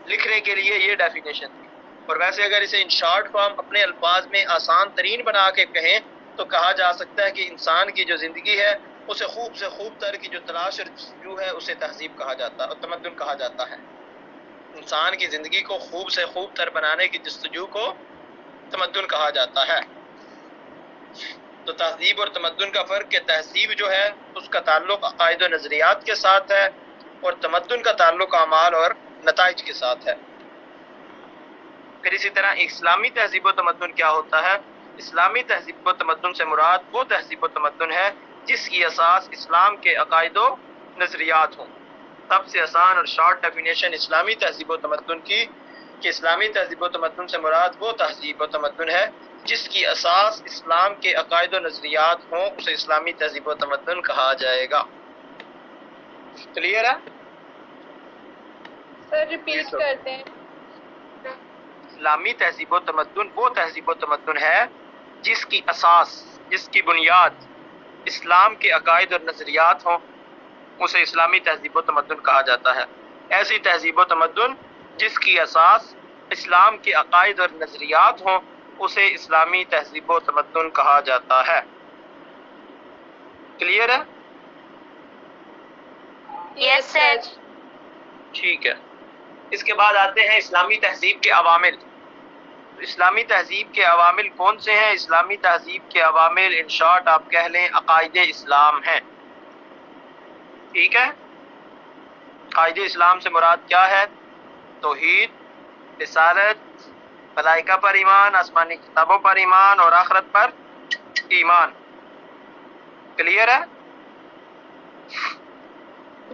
لکھنے کے لیے یہ ڈیفینیشن تھی، اور ویسے اگر اسے ان شارٹ فارم اپنے الفاظ میں آسان ترین بنا کے کہیں تو کہا جا سکتا ہے کہ انسان کی جو زندگی ہے اسے خوب سے خوب تر کی جو تلاش اور جستجو ہے اسے تہذیب کہا جاتا ہے اور تمدن کہا جاتا ہے۔ انسان کی زندگی کو خوب سے خوب تر بنانے کی جستجو کو تمدن کہا جاتا ہے۔ تو تہذیب اور تمدن کا فرق کہ تہذیب جو ہے اس کا تعلق عقائد و نظریات کے ساتھ ہے اور تمدن کا تعلق اعمال اور نتائج کے ساتھ ہے۔ پھر اسی طرح اسلامی تہذیب و تمدن کیا ہوتا ہے؟ اسلامی تہذیب و تمدن سے مراد وہ تہذیب و تمدن ہے جس کی اساس اسلام کے عقائد و نظریات ہوں۔ سب سے آسان اور شارٹ ڈیفینیشن اسلامی تہذیب و تمدن کی کہ اسلامی تہذیب و تمدن سے مراد وہ تہذیب و تمدن ہے جس کی اساس اسلام کے عقائد و نظریات ہوں، اسے اسلامی تہذیب و تمدن کہا جائے گا۔ کلیئر ہے؟ سر ریپیٹ کرتے ہیں۔ اسلامی تہذیب و تمدن وہ تہذیب و تمدن ہے جس کی اساس، جس کی بنیاد اسلام کے عقائد اور نظریات ہوں، اسے اسلامی تہذیب و تمدن کہا جاتا ہے۔ ایسی تہذیب و تمدن جس کی اساس اسلام کے عقائد اور نظریات ہوں، اسے اسلامی تہذیب و تمدن کہا جاتا ہے۔ کلیئر ہے؟ یس سر۔ ٹھیک ہے، اس کے بعد آتے ہیں اسلامی تہذیب کے عوامل۔ اسلامی تہذیب کے عوامل کون سے ہیں؟ اسلامی تہذیب کے عوامل ان شارٹ آپ کہہ لیں عقائد اسلام ہیں۔ ٹھیک ہے، عقائد اسلام سے مراد کیا ہے؟ توحید، رسالت، ملائکہ پر ایمان، آسمانی کتابوں پر ایمان اور آخرت پر ایمان۔ کلیئر ہے؟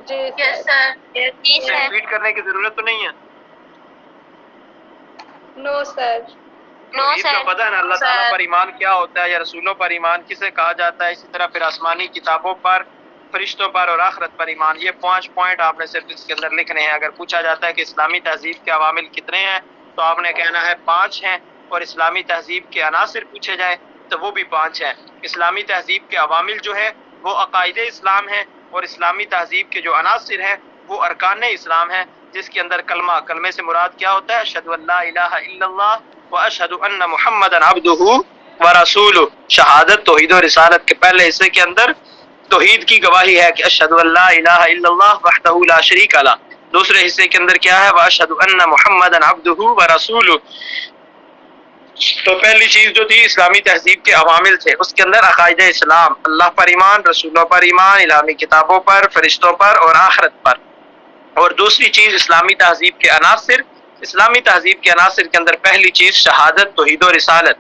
جی یس سر۔ جی سر۔ ریپیٹ کرنے کی ضرورت تو نہیں ہے؟ نو سر۔ نو توحید کا سر۔ پتہ ہے نا اللہ تعالیٰ پر ایمان کیا ہوتا ہے یا رسولوں پر ایمان کسے کہا جاتا ہے، اسی طرح پھر آسمانی کتابوں پر، فرشتوں پر اور آخرت پر ایمان۔ یہ 5 پوائنٹ آپ نے صرف اس کے اندر لکھنے ہیں۔ اگر پوچھا جاتا ہے کہ اسلامی تہذیب کے عوامل کتنے ہیں تو آپ نے کہنا ہے 5 ہیں، اور اسلامی تہذیب کے عناصر پوچھے جائیں تو وہ بھی 5 ہیں۔ اسلامی تہذیب کے عوامل جو ہے وہ عقائد اسلام ہیں، اور اسلامی تہذیب کے جو عناصر ہیں وہ ارکان اسلام ہیں، جس کے اندر کلمے سے مراد کیا ہوتا ہے؟ اشہد ان لا الہ الا اللہ واشہد ان محمدا عبدہ ورسولہ۔ شہادت توحید و رسالت کے پہلے حصے کے اندر توحید کی گواہی ہے کہ اشہد ان لا الہ الا اللہ وحدہ لا شریک لہ۔ دوسرے حصے کے اندر کیا ہے؟ واشہد ان محمدا عبدہ ورسولہ۔ تو پہلی چیز جو تھی اسلامی تہذیب کے عوامل تھے، اس کے اندر عقائد اسلام، اللہ پر ایمان، رسولوں پر ایمان، الہامی کتابوں پر، فرشتوں پر اور آخرت پر۔ اور دوسری چیز اسلامی تہذیب کے عناصر، اسلامی تہذیب کے عناصر کے اندر پہلی چیز شہادت توحید و رسالت،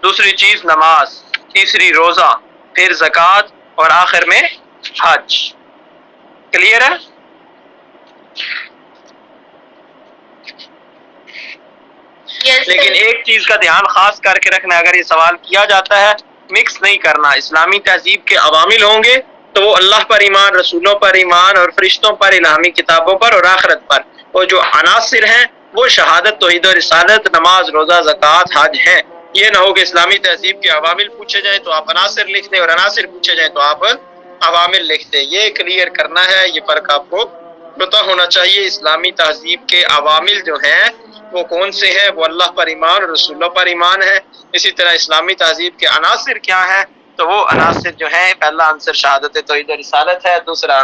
دوسری چیز نماز، تیسری روزہ، پھر زکوٰۃ اور آخر میں حج۔ کلیئر ہے؟ یس لیکن سر۔ ایک چیز کا دھیان خاص کر کے رکھنا، اگر یہ سوال کیا جاتا ہے مکس نہیں کرنا۔ اسلامی تہذیب کے عوامل ہوں گے تو وہ اللہ پر ایمان، رسولوں پر ایمان اور فرشتوں پر، الہامی کتابوں پر اور آخرت پر، اور جو عناصر ہیں وہ شہادت توحید و رسالت، نماز، روزہ، زکوٰۃ، حج ہیں۔ یہ نہ ہو کہ اسلامی تہذیب کے عوامل پوچھے جائیں تو آپ عناصر لکھ دیں اور عناصر پوچھے جائیں تو آپ عوامل لکھ دیں۔ یہ کلیئر کرنا ہے، یہ فرق آپ کو پتہ ہونا چاہیے۔ اسلامی تہذیب کے عوامل جو ہیں وہ کون سے ہیں؟ وہ اللہ پر ایمان اور رسولوں پر ایمان ہے۔ اسی طرح اسلامی تہذیب کے عناصر کیا ہیں؟ تو وہ عناصر جو ہیں، پہلا عنصر شہادت توحید و رسالت ہے، دوسرا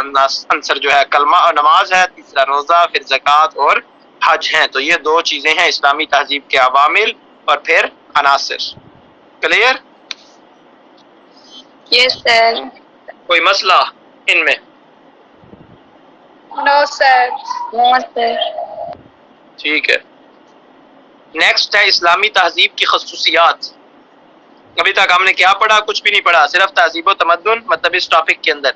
عنصر جو ہے کلمہ اور نماز ہے، تیسرا روزہ، پھر زکوٰۃ اور حج ہیں۔ تو یہ 2 چیزیں ہیں اسلامی تہذیب کے عوامل اور پھر عناصر۔ کلیئر؟ یس سر۔ کوئی مسئلہ ان میں؟ نو سر۔ نو سر۔ ٹھیک ہے، نیکسٹ ہے اسلامی تہذیب کی خصوصیات۔ ابھی تک ہم نے کیا پڑھا؟ کچھ بھی نہیں پڑھا، صرف تہذیب و تمدن، مطلب اس ٹاپک کے اندر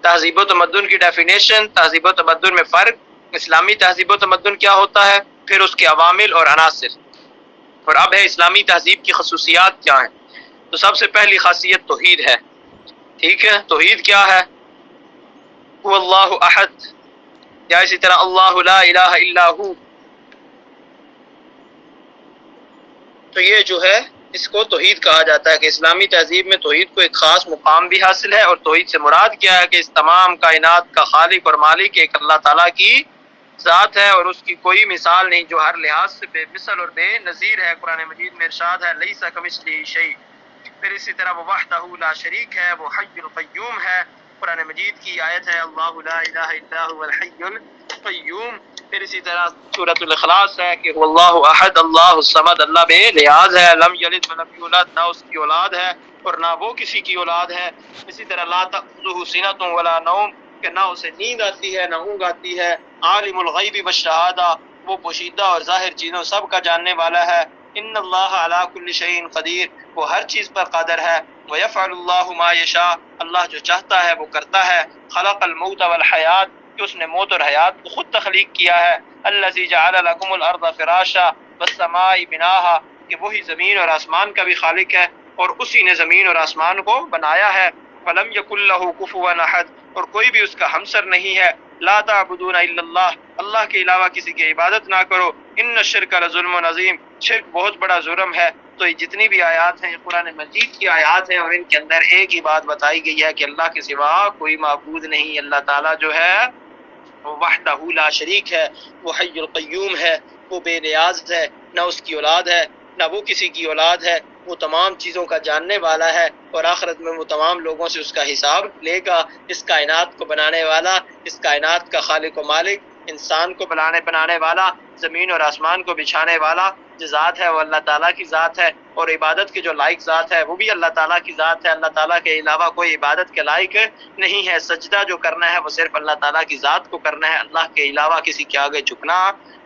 تہذیب و تمدن کی ڈیفینیشن، تہذیب و تمدن میں فرق، اسلامی تہذیب و تمدن کیا ہوتا ہے، پھر اس کے عوامل اور عناصر۔ اور اب ہے اسلامی تہذیب کی خصوصیات کیا ہیں۔ تو سب سے پہلی خاصیت توحید ہے۔ ٹھیک ہے، توحید کیا ہے؟ هو اللہ احد، یا اسی طرح اللہ لا الہ الا ہو۔ تو یہ جو ہے اس کو توحید کہا جاتا ہے کہ اسلامی تہذیب میں توحید کو ایک خاص مقام بھی حاصل ہے، اور توحید سے مراد کیا ہے کہ اس تمام کائنات کا خالق اور مالک ایک اللہ تعالیٰ کی ذات ہے، اور اس کی کوئی مثال نہیں، جو ہر لحاظ سے بے مثل اور بے نظیر ہے۔ قرآن مجید میں ارشاد ہے لیس کمثلہ شیء، پھر اسی طرح وہ وحدہ لا شریک ہے، وہ حی القیوم ہے، قرآن مجید کی آیت ہے اللہ لا الہ الا هو الحی القیوم۔ پھر اسی طرح سورۃ الاخلاص ہے کہ هو اللہ احد اللہ الصمد، اللہ بے نیاز ہے، لم یلد ولم یولد، نہ اس کی اولاد ہے اور نہ وہ کسی کی اولاد ہے۔ اسی طرح لا تأخذہ سنۃ ولا نوم، کہ نہ اسے نیند آتی ہے نہ اونگ آتی ہے۔ عالم الغیب والشہادہ، وہ پوشیدہ اور ظاہر چیزوں سب کا جاننے والا ہے۔ ان اللہ علی کل شیء قدیر، وہ ہر چیز پر قادر ہے۔ ویفعل اللہ ما یشاء، اللہ جو چاہتا ہے وہ کرتا ہے۔ خلق الموت والحیات، کہ اس نے موت اور حیات کو خود تخلیق کیا ہے۔ الذی جعل لکم الارض فراشا والسماء بناها، کہ وہی زمین اور آسمان کا بھی خالق ہے اور اسی نے زمین اور آسمان کو بنایا ہے۔ فلم یکن لہ کفوا احد، اور کوئی بھی اس کا ہمسر نہیں ہے۔ لا تعبدون الا اللہ، اللہ کے علاوہ کسی کی عبادت نہ کرو۔ ان الشرک لظلم عظیم، شرک بہت بڑا جرم ہے۔ تو یہ جتنی بھی آیات ہیں یہ قرآن مجید کی آیات ہیں، اور ان کے اندر ایک ہی بات بتائی گئی ہے کہ اللہ کے سوا کوئی معبود نہیں۔ اللہ تعالیٰ جو ہے وہ وحدہ لا شریک ہے، وہ حی القیوم ہے، وہ بے نیاز ہے، نہ اس کی اولاد ہے نہ وہ کسی کی اولاد ہے، وہ تمام چیزوں کا جاننے والا ہے، اور آخرت میں وہ تمام لوگوں سے اس کا حساب لے گا۔ اس کائنات کو بنانے والا، اس کائنات کا خالق و مالک، انسان کو بنانے والا، زمین اور آسمان کو بچھانے والا جو ذات ہے وہ اللہ تعالیٰ کی ذات ہے، اور عبادت کے جو لائق ذات ہے وہ بھی اللہ تعالیٰ کی ذات ہے۔ اللہ تعالیٰ کے علاوہ کوئی عبادت کے لائق نہیں ہے۔ سجدہ جو کرنا ہے وہ صرف اللہ تعالیٰ کی ذات کو کرنا ہے، اللہ کے علاوہ کسی کے آگے جھکنا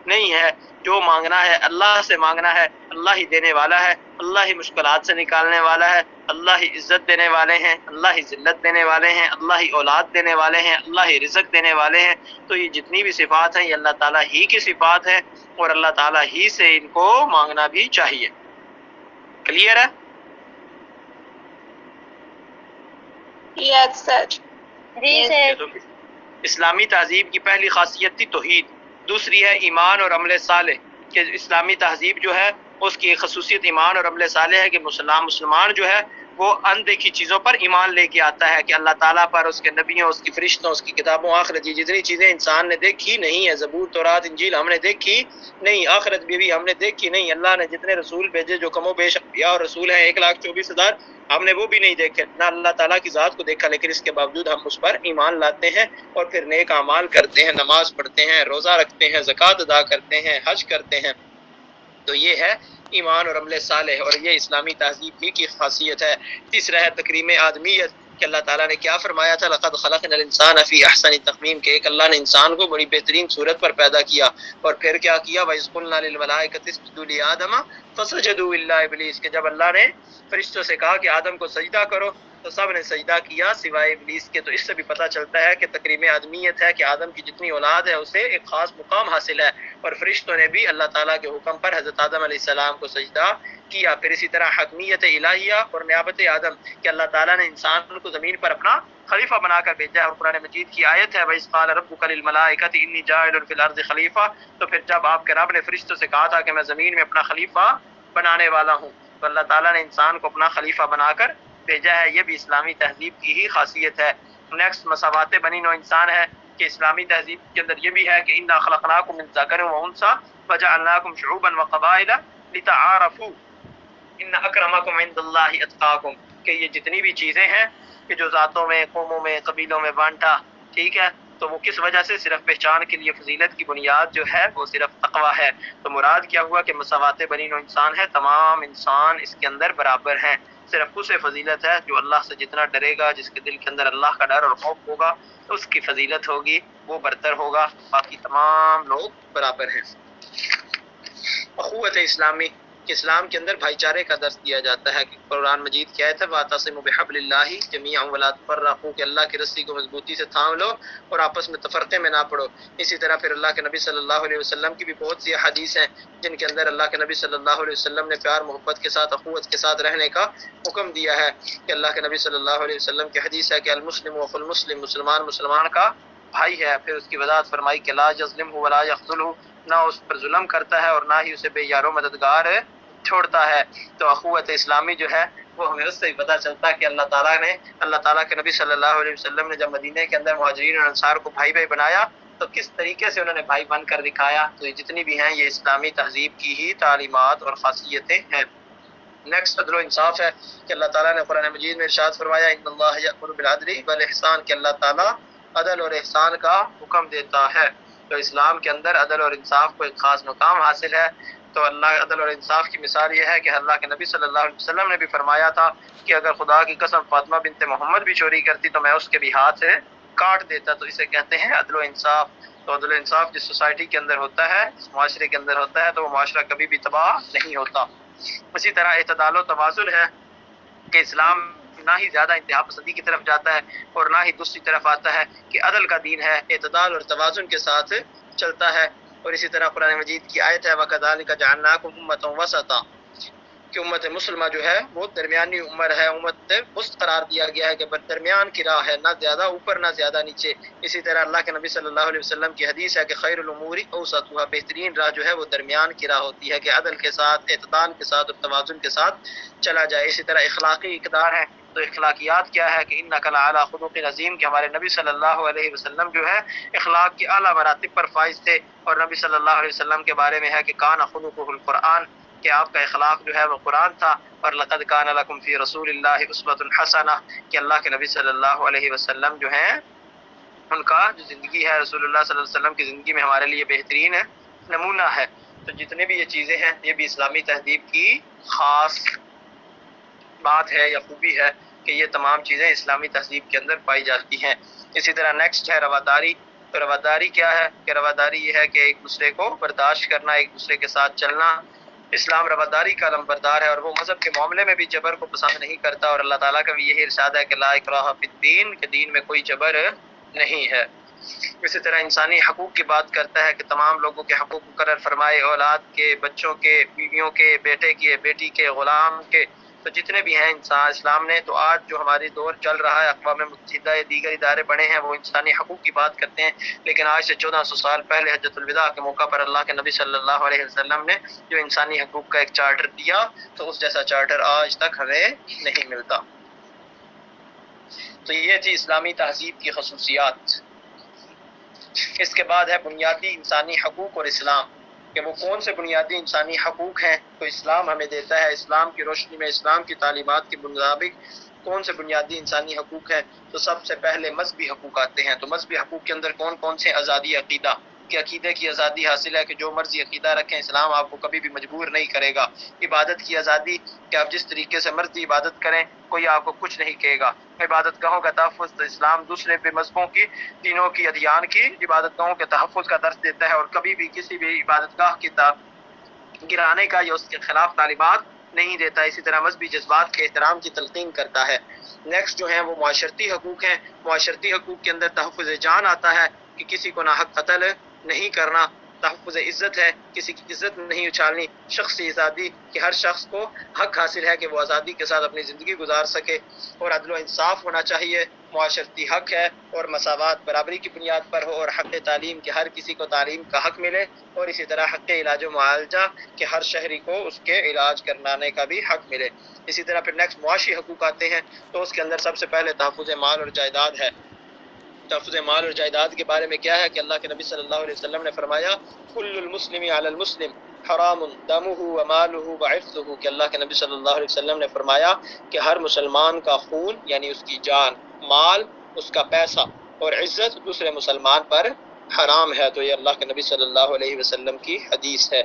نہیں ہے۔ جو مانگنا ہے اللہ سے مانگنا ہے، اللہ ہی دینے والا ہے، اللہ ہی مشکلات سے نکالنے والا ہے، اللہ ہی عزت دینے والے ہیں، اللہ ہی ذلت دینے والے ہیں، اللہ ہی اولاد دینے والے ہیں، اللہ ہی رزق دینے والے ہیں۔ تو یہ جتنی بھی صفات ہیں یہ اللہ تعالیٰ ہی کی صفات ہیں، اور اللہ تعالیٰ ہی سے ان کو مانگنا بھی چاہیے۔ کلیئر ہے؟ Yes, sir. جی سر۔ تو اسلامی تہذیب کی پہلی خاصیت تھی توحید، دوسری ہے ایمان اور عمل صالح، کہ اسلامی تہذیب جو ہے اس کی ایک خصوصیت ایمان اور عمل صالح ہے کہ مسلمان جو ہے وہ اندیکھی چیزوں پر ایمان لے کے آتا ہے، کہ اللہ تعالیٰ پر، اس کے نبیوں، اس کی فرشتوں، اس کی کتابوں، آخرت یہ جتنی چیزیں انسان نے دیکھی نہیں ہے، زبور، تورات، انجیل ہم نے دیکھی نہیں، آخرت بھی ہم نے دیکھی نہیں، اللہ نے جتنے رسول بھیجے جو کم و بیش انبیاء اور رسول ہیں 1,24,000، ہم نے وہ بھی نہیں دیکھے، نہ اللہ تعالیٰ کی ذات کو دیکھا، لیکن اس کے باوجود ہم اس پر ایمان لاتے ہیں اور پھر نیک اعمال کرتے ہیں، نماز پڑھتے ہیں، روزہ رکھتے ہیں، زکوٰۃ ادا کرتے ہیں، حج کرتے ہیں۔ تو یہ ہے ایمان اور عمل صالح، اور یہ اسلامی تہذیب ہی کی خاصیت ہے۔ تیسرا ہے تکریم آدمیت، کہ اللہ تعالیٰ نے کیا فرمایا تھا، لقد خلقنا الانسان فی احسن تقویم، کہ ایک اللہ نے انسان کو بڑی بہترین صورت پر پیدا کیا، اور پھر کیا کیا، وَإِذْ قُلْنَا لِلْمَلَائِكَةِ اسْجُدُوا لِآدَمَ فَسَجَدُوا إِلَّا إِبْلِيسَ، کہ جب اللہ نے فرشتوں سے کہا کہ آدم کو سجدہ کرو تو سب نے سجدہ کیا سوائے ابلیس کے۔ تو اس سے بھی پتہ چلتا ہے کہ تکریم آدمیت ہے کہ آدم کی جتنی اولاد ہے اسے ایک خاص مقام حاصل ہے، اور فرشتوں نے بھی اللہ تعالیٰ کے حکم پر حضرت آدم علیہ السلام کو سجدہ کیا۔ پھر اسی طرح حکمیت الہیہ اور نیابت آدم، کہ اللہ تعالیٰ نے انسان کو زمین پر اپنا خلیفہ بنا کر بھیجا ہے، اور قرآن مجید کی آیت ہے وَإِذْ قَالَ رَبُّكَ لِلْمَلَائِكَةِ إِنِّي جَاعِلٌ فِي الْأَرْضِ خَلِيفَةً، تو پھر جب آپ کے رب نے فرشتوں سے کہا تھا کہ میں زمین میں اپنا خلیفہ بنانے والا ہوں، تو اللہ تعالیٰ نے انسان کو اپنا خلیفہ بنا کر بھیجا ہے۔ یہ بھی اسلامی تہذیب کی ہی خاصیت ہے۔ نیکسٹ مساوات بنی نوع انسان ہے، کہ اسلامی تہذیب کے اندر یہ بھی ہے کہ اِنَّا خَلَقْنَاكُم مِّن ذَكَرٍ وَأُنثىٰ وَجَعَلْنَاكُمْ شُعُوبًا وَقَبَائِلَ لِتَعَارَفُوا إِنَّ أَكْرَمَكُمْ عِندَ اللَّهِ أَتْقَاكُمْ، کہ یہ جتنی بھی چیزیں ہیں کہ جو ذاتوں میں، قوموں میں، قبیلوں میں بانٹا، ٹھیک ہے، تو وہ کس وجہ سے، صرف پہچان کے لیے، فضیلت کی بنیاد جو ہے وہ صرف تقویٰ ہے۔ تو مراد کیا ہوا کہ مساوات بنی نوع انسان ہے، تمام انسان اس کے اندر برابر ہیں، صرف اسے فضیلت ہے جو اللہ سے جتنا ڈرے گا، جس کے دل کے اندر اللہ کا ڈر اور خوف ہوگا، اس کی فضیلت ہوگی، وہ برتر ہوگا، باقی تمام لوگ برابر ہیں۔ اخوت اسلامی، کہ اسلام کے اندر بھائی چارے کا درس دیا جاتا ہے، کہ قرآن مجید کیا ہے، وَاعْتَصِمُوا بِحَبْلِ اللَّهِ جَمِيعًا وَلَا تَفَرَّقُوا، کہ اللہ کی رسی کو مضبوطی سے تھام لو اور آپس میں تفرقے میں نہ پڑو۔ اسی طرح پھر اللہ کے نبی صلی اللہ علیہ وسلم کی بھی بہت سی حدیث ہیں جن کے اندر اللہ کے نبی صلی اللہ علیہ وسلم نے پیار محبت کے ساتھ، اخوت کے ساتھ رہنے کا حکم دیا ہے، کہ اللہ کے نبی صلی اللہ علیہ وسلم کی حدیث ہے کہ المسلم اخو المسلم، مسلمان کا بھائی ہے۔ پھر اس کی وضاحت فرمائی کہ لا یظلمہ ولا یخذلہ، نہ اس پر ظلم کرتا ہے اور نہ ہی اسے بے یار و مددگار چھوڑتا ہے۔ تو اخوت اسلامی جو ہے وہ ہمیں اس سے بھی پتہ چلتا ہے کہ اللہ تعالیٰ کے نبی صلی اللہ علیہ وسلم نے جب مدینہ کے اندر مہاجرین اور انصار کو بھائی بھائی بنایا تو کس طریقے سے انہوں نے بھائی بن کر دکھایا۔ تو یہ جتنی بھی ہیں یہ اسلامی تہذیب کی ہی تعلیمات اور خاصیتیں ہیں۔ نیکسٹ عدل و انصاف ہے کہ اللہ تعالیٰ نے قرآن مجید میں ارشاد فرمایا ان اللہ یأمر بالعدل والاحسان، کہ اللہ تعالیٰ عدل اور احسان کا حکم دیتا ہے۔ تو اسلام کے اندر عدل اور انصاف کو ایک خاص مقام حاصل ہے۔ تو اللہ عدل اور انصاف کی مثال یہ ہے کہ اللہ کے نبی صلی اللہ علیہ وسلم نے بھی فرمایا تھا کہ اگر خدا کی قسم فاطمہ بنت محمد بھی چوری کرتی تو میں اس کے بھی ہاتھ سے کاٹ دیتا۔ تو اسے کہتے ہیں عدل و انصاف۔ تو عدل و انصاف جس سوسائٹی کے اندر ہوتا ہے، اس معاشرے کے اندر ہوتا ہے، تو وہ معاشرہ کبھی بھی تباہ نہیں ہوتا۔ اسی طرح اعتدال و توازن ہے کہ اسلام نہ ہی زیادہ انتہا پسندی کی طرف جاتا ہے اور نہ ہی دوسری طرف آتا ہے، کہ عدل کا دین ہے، اعتدال اور توازن کے ساتھ چلتا ہے۔ اور اسی طرح قرآن مجید کی آیت ہے وَكَذَلِكَ جَعَلْنَاكُمْ أُمَّةً وَسَطًا، کہ امت مسلمہ جو ہے وہ درمیانی امر ہے، امت وسط قرار دیا گیا ہے کہ درمیان کی راہ ہے، نہ زیادہ اوپر نہ زیادہ نیچے۔ اسی طرح اللہ کے نبی صلی اللہ علیہ وسلم کی حدیث ہے کہ خیر الامور اوسطها، بہترین راہ جو ہے وہ درمیان کی راہ ہوتی ہے، کہ عدل کے ساتھ، اعتدال کے ساتھ اور توازن کے ساتھ چلا جائے۔ اسی طرح اخلاقی اقدار ہے، تو اخلاقیات کیا ہے کہ انک لعلی خلق عظیم، کہ ہمارے نبی صلی اللہ علیہ وسلم جو ہے اخلاق کے اعلیٰ مراتب پر فائز تھے، اور نبی صلی اللہ علیہ وسلم کے بارے میں ہے کہ کان خلقہ القرآن، کہ آپ کا اخلاق جو ہے وہ قرآن تھا۔ اور لقد کان لکم فی رسول اللہ اسوۃ حسنہ، کہ اللہ کے نبی صلی اللہ علیہ وسلم جو ہیں ان کا جو زندگی ہے، رسول اللہ صلی اللہ علیہ وسلم کی زندگی میں ہمارے لیے بہترین نمونہ ہے۔ تو جتنے بھی یہ چیزیں ہیں یہ بھی اسلامی تہذیب کی خاص بات ہے یا خوبی ہے کہ یہ تمام چیزیں اسلامی تہذیب کے اندر پائی جاتی ہیں۔ اسی طرح نیکسٹ ہے رواداری۔ تو رواداری کیا ہے کہ رواداری یہ ہے کہ ایک دوسرے کو برداشت کرنا، ایک دوسرے کے ساتھ چلنا۔ اسلام رواداری کا علمبردار ہے، اور وہ مذہب کے معاملے میں بھی جبر کو پسند نہیں کرتا، اور اللہ تعالیٰ کا بھی یہی ارشاد ہے کہ لا اکراہ فی الدین، کہ دین میں کوئی جبر نہیں ہے۔ اسی طرح انسانی حقوق کی بات کرتا ہے کہ تمام لوگوں کے حقوق مقرر فرمائے، اولاد کے، بچوں کے، بیویوں کے، بیٹے کے، بیٹی کے، غلام کے، تو جتنے بھی ہیں انسان اسلام نے، تو آج جو ہماری دور چل رہا ہے، اقوام متحدہ یا دیگر ادارے بڑے ہیں وہ انسانی حقوق کی بات کرتے ہیں، لیکن آج سے 1400 سال پہلے حجۃ الوداع کے موقع پر اللہ کے نبی صلی اللہ علیہ وسلم نے جو انسانی حقوق کا ایک چارٹر دیا، تو اس جیسا چارٹر آج تک ہمیں نہیں ملتا۔ تو یہ تھی اسلامی تہذیب کی خصوصیات۔ اس کے بعد ہے بنیادی انسانی حقوق اور اسلام، کہ وہ کون سے بنیادی انسانی حقوق ہیں تو اسلام ہمیں دیتا ہے۔ اسلام کی روشنی میں، اسلام کی تعلیمات کے مطابق کون سے بنیادی انسانی حقوق ہیں؟ تو سب سے پہلے مذہبی حقوق آتے ہیں۔ تو مذہبی حقوق کے اندر کون کون سے؟ آزادی عقیدہ، کہ عقیدے کی آزادی حاصل ہے، کہ جو مرضی عقیدہ رکھیں، اسلام آپ کو کبھی بھی مجبور نہیں کرے گا۔ عبادت کی آزادی، کہ آپ جس طریقے سے مرضی عبادت کریں، کوئی آپ کو کچھ نہیں کہے گا۔ عبادت گاہوں کا تحفظ، تو اسلام دوسرے بھی مذہبوں کی، دینوں کی، ادیان کی عبادت گاہوں کے تحفظ کا درس دیتا ہے، اور کبھی بھی کسی بھی عبادت گاہ کی گرانے کا یا اس کے خلاف تعلیمات نہیں دیتا۔ اسی طرح مذہبی جذبات کے احترام کی تلقین کرتا ہے۔ نیکسٹ جو ہیں وہ معاشرتی حقوق ہیں۔ معاشرتی حقوق کے اندر تحفظ جان آتا ہے، کہ کسی کو ناحق قتل نہیں کرنا۔ تحفظ عزت ہے، کسی کی عزت نہیں اچھالنی۔ شخصی آزادی، کہ ہر شخص کو حق حاصل ہے کہ وہ آزادی کے ساتھ اپنی زندگی گزار سکے، اور عدل و انصاف ہونا چاہیے۔ معاشرتی حق ہے، اور مساوات برابری کی بنیاد پر ہو، اور حق تعلیم، کہ ہر کسی کو تعلیم کا حق ملے، اور اسی طرح حق علاج و معالجہ، کہ ہر شہری کو اس کے علاج کروانے کا بھی حق ملے۔ اسی طرح پھر نیکسٹ معاشی حقوق آتے ہیں، تو اس کے اندر سب سے پہلے تحفظ مال اور جائیداد ہے۔ تحفظ مال اور جائیداد کے بارے میں کیا ہے کہ اللہ کے نبی صلی اللہ علیہ وسلم نے فرمایا کل المسلم علی المسلم حرام دمہ ومالہ وعرضہ، کہ اللہ کے نبی صلی اللہ علیہ وسلم نے فرمایا کہ ہر مسلمان کا خون، یعنی اس کی جان، مال، اس کا پیسہ اور عزت دوسرے مسلمان پر حرام ہے۔ تو یہ اللہ کے نبی صلی اللہ علیہ وسلم کی حدیث ہے۔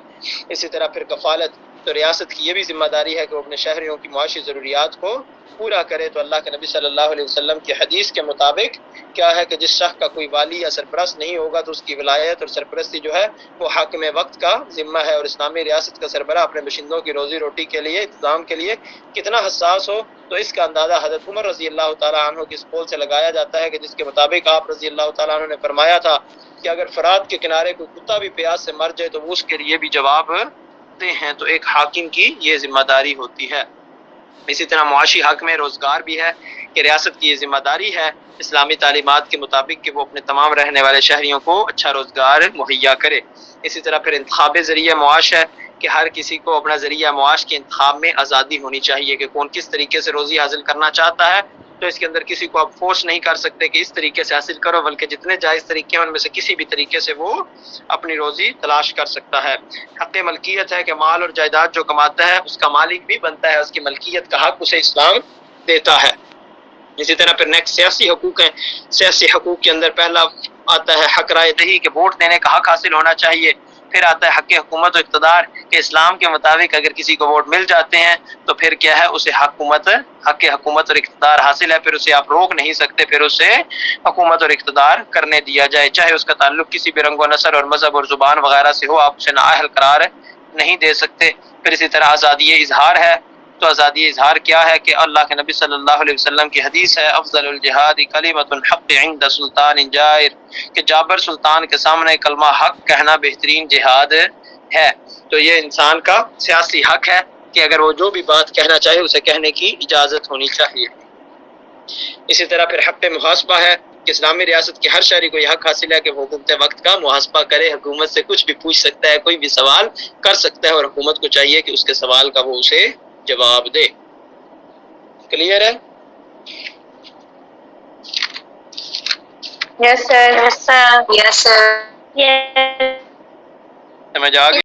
اسی طرح پھر کفالت، تو ریاست کی یہ بھی ذمہ داری ہے کہ وہ اپنے شہریوں کی معاشی ضروریات کو پورا کرے۔ تو اللہ کے نبی صلی اللہ علیہ وسلم کی حدیث کے مطابق کیا ہے کہ جس شخص کا کوئی والی یا سرپرست نہیں ہوگا تو اس کی ولایت اور سرپرستی جو ہے وہ حاکم وقت کا ذمہ ہے، اور اسلامی ریاست کا سربراہ اپنے باشندوں کی روزی روٹی کے لیے، انتظام کے لیے کتنا حساس ہو، تو اس کا اندازہ حضرت عمر رضی اللہ تعالیٰ عنہ کی اس قول سے لگایا جاتا ہے، کہ جس کے مطابق آپ رضی اللہ تعالیٰ عنہ نے فرمایا تھا کہ اگر فرات کے کنارے کوئی کتا بھی پیاس سے مر جائے تو وہ اس کے لیے بھی جواب دے ہیں۔ تو ایک حاکم کی یہ ذمہ داری ہوتی ہے۔ اسی طرح معاشی حق میں روزگار بھی ہے، کہ ریاست کی یہ ذمہ داری ہے اسلامی تعلیمات کے مطابق کہ وہ اپنے تمام رہنے والے شہریوں کو اچھا روزگار مہیا کرے۔ اسی طرح پھر انتخاب ذریعہ معاش ہے، کہ ہر کسی کو اپنا ذریعہ معاش کے انتخاب میں آزادی ہونی چاہیے، کہ کون کس طریقے سے روزی حاصل کرنا چاہتا ہے تو اس کے اندر کسی کو آپ فورس نہیں کر سکتے کہ اس طریقے سے حاصل کرو، بلکہ جتنے جائز طریقے ہیں ان میں سے کسی بھی طریقے سے وہ اپنی روزی تلاش کر سکتا ہے۔ حق ملکیت ہے کہ مال اور جائیداد جو کماتا ہے اس کا مالک بھی بنتا ہے، اس کی ملکیت کا حق اسے اسلام دیتا ہے۔ اسی طرح پھر نیکسٹ سیاسی حقوق ہیں۔ سیاسی حقوق کے اندر پہلا آتا ہے حق رائے دہی کہ ووٹ دینے کا حق حاصل ہونا چاہیے۔ پھر آتا ہے حق حکومت و اقتدار کہ اسلام کے مطابق اگر کسی کو ووٹ مل جاتے ہیں تو پھر کیا ہے، اسے حق حکومت اور اقتدار حاصل ہے، پھر اسے آپ روک نہیں سکتے، پھر اسے حکومت اور اقتدار کرنے دیا جائے، چاہے اس کا تعلق کسی بھی رنگ و نسل اور مذہب اور زبان وغیرہ سے ہو، آپ اسے نااہل قرار نہیں دے سکتے۔ پھر اسی طرح آزادی اظہار ہے، تو آزادی اظہار کیا ہے کہ اللہ کے نبی صلی اللہ علیہ وسلم کی حدیث ہے افضل الجہاد کلمۃ الحق عند سلطان جائر، کہ جابر سلطان کے سامنے کلمہ حق کہنا بہترین جہاد ہے۔ تو یہ انسان کا سیاسی حق ہے کہ اگر وہ جو بھی بات کہنا چاہے اسے کہنے کی اجازت ہونی چاہیے۔ اسی طرح پھر حق محاسبہ ہے کہ اسلامی ریاست کے ہر شہری کو یہ حق حاصل ہے کہ وہ حکومت وقت کا محاسبہ کرے، حکومت سے کچھ بھی پوچھ سکتا ہے، کوئی بھی سوال کر سکتا ہے، اور حکومت کو چاہیے کہ اس کے سوال کا وہ اسے جواب دے۔ کلیئر ہے؟ یس سر، یس سر، یس سر، سمجھ آ گئی؟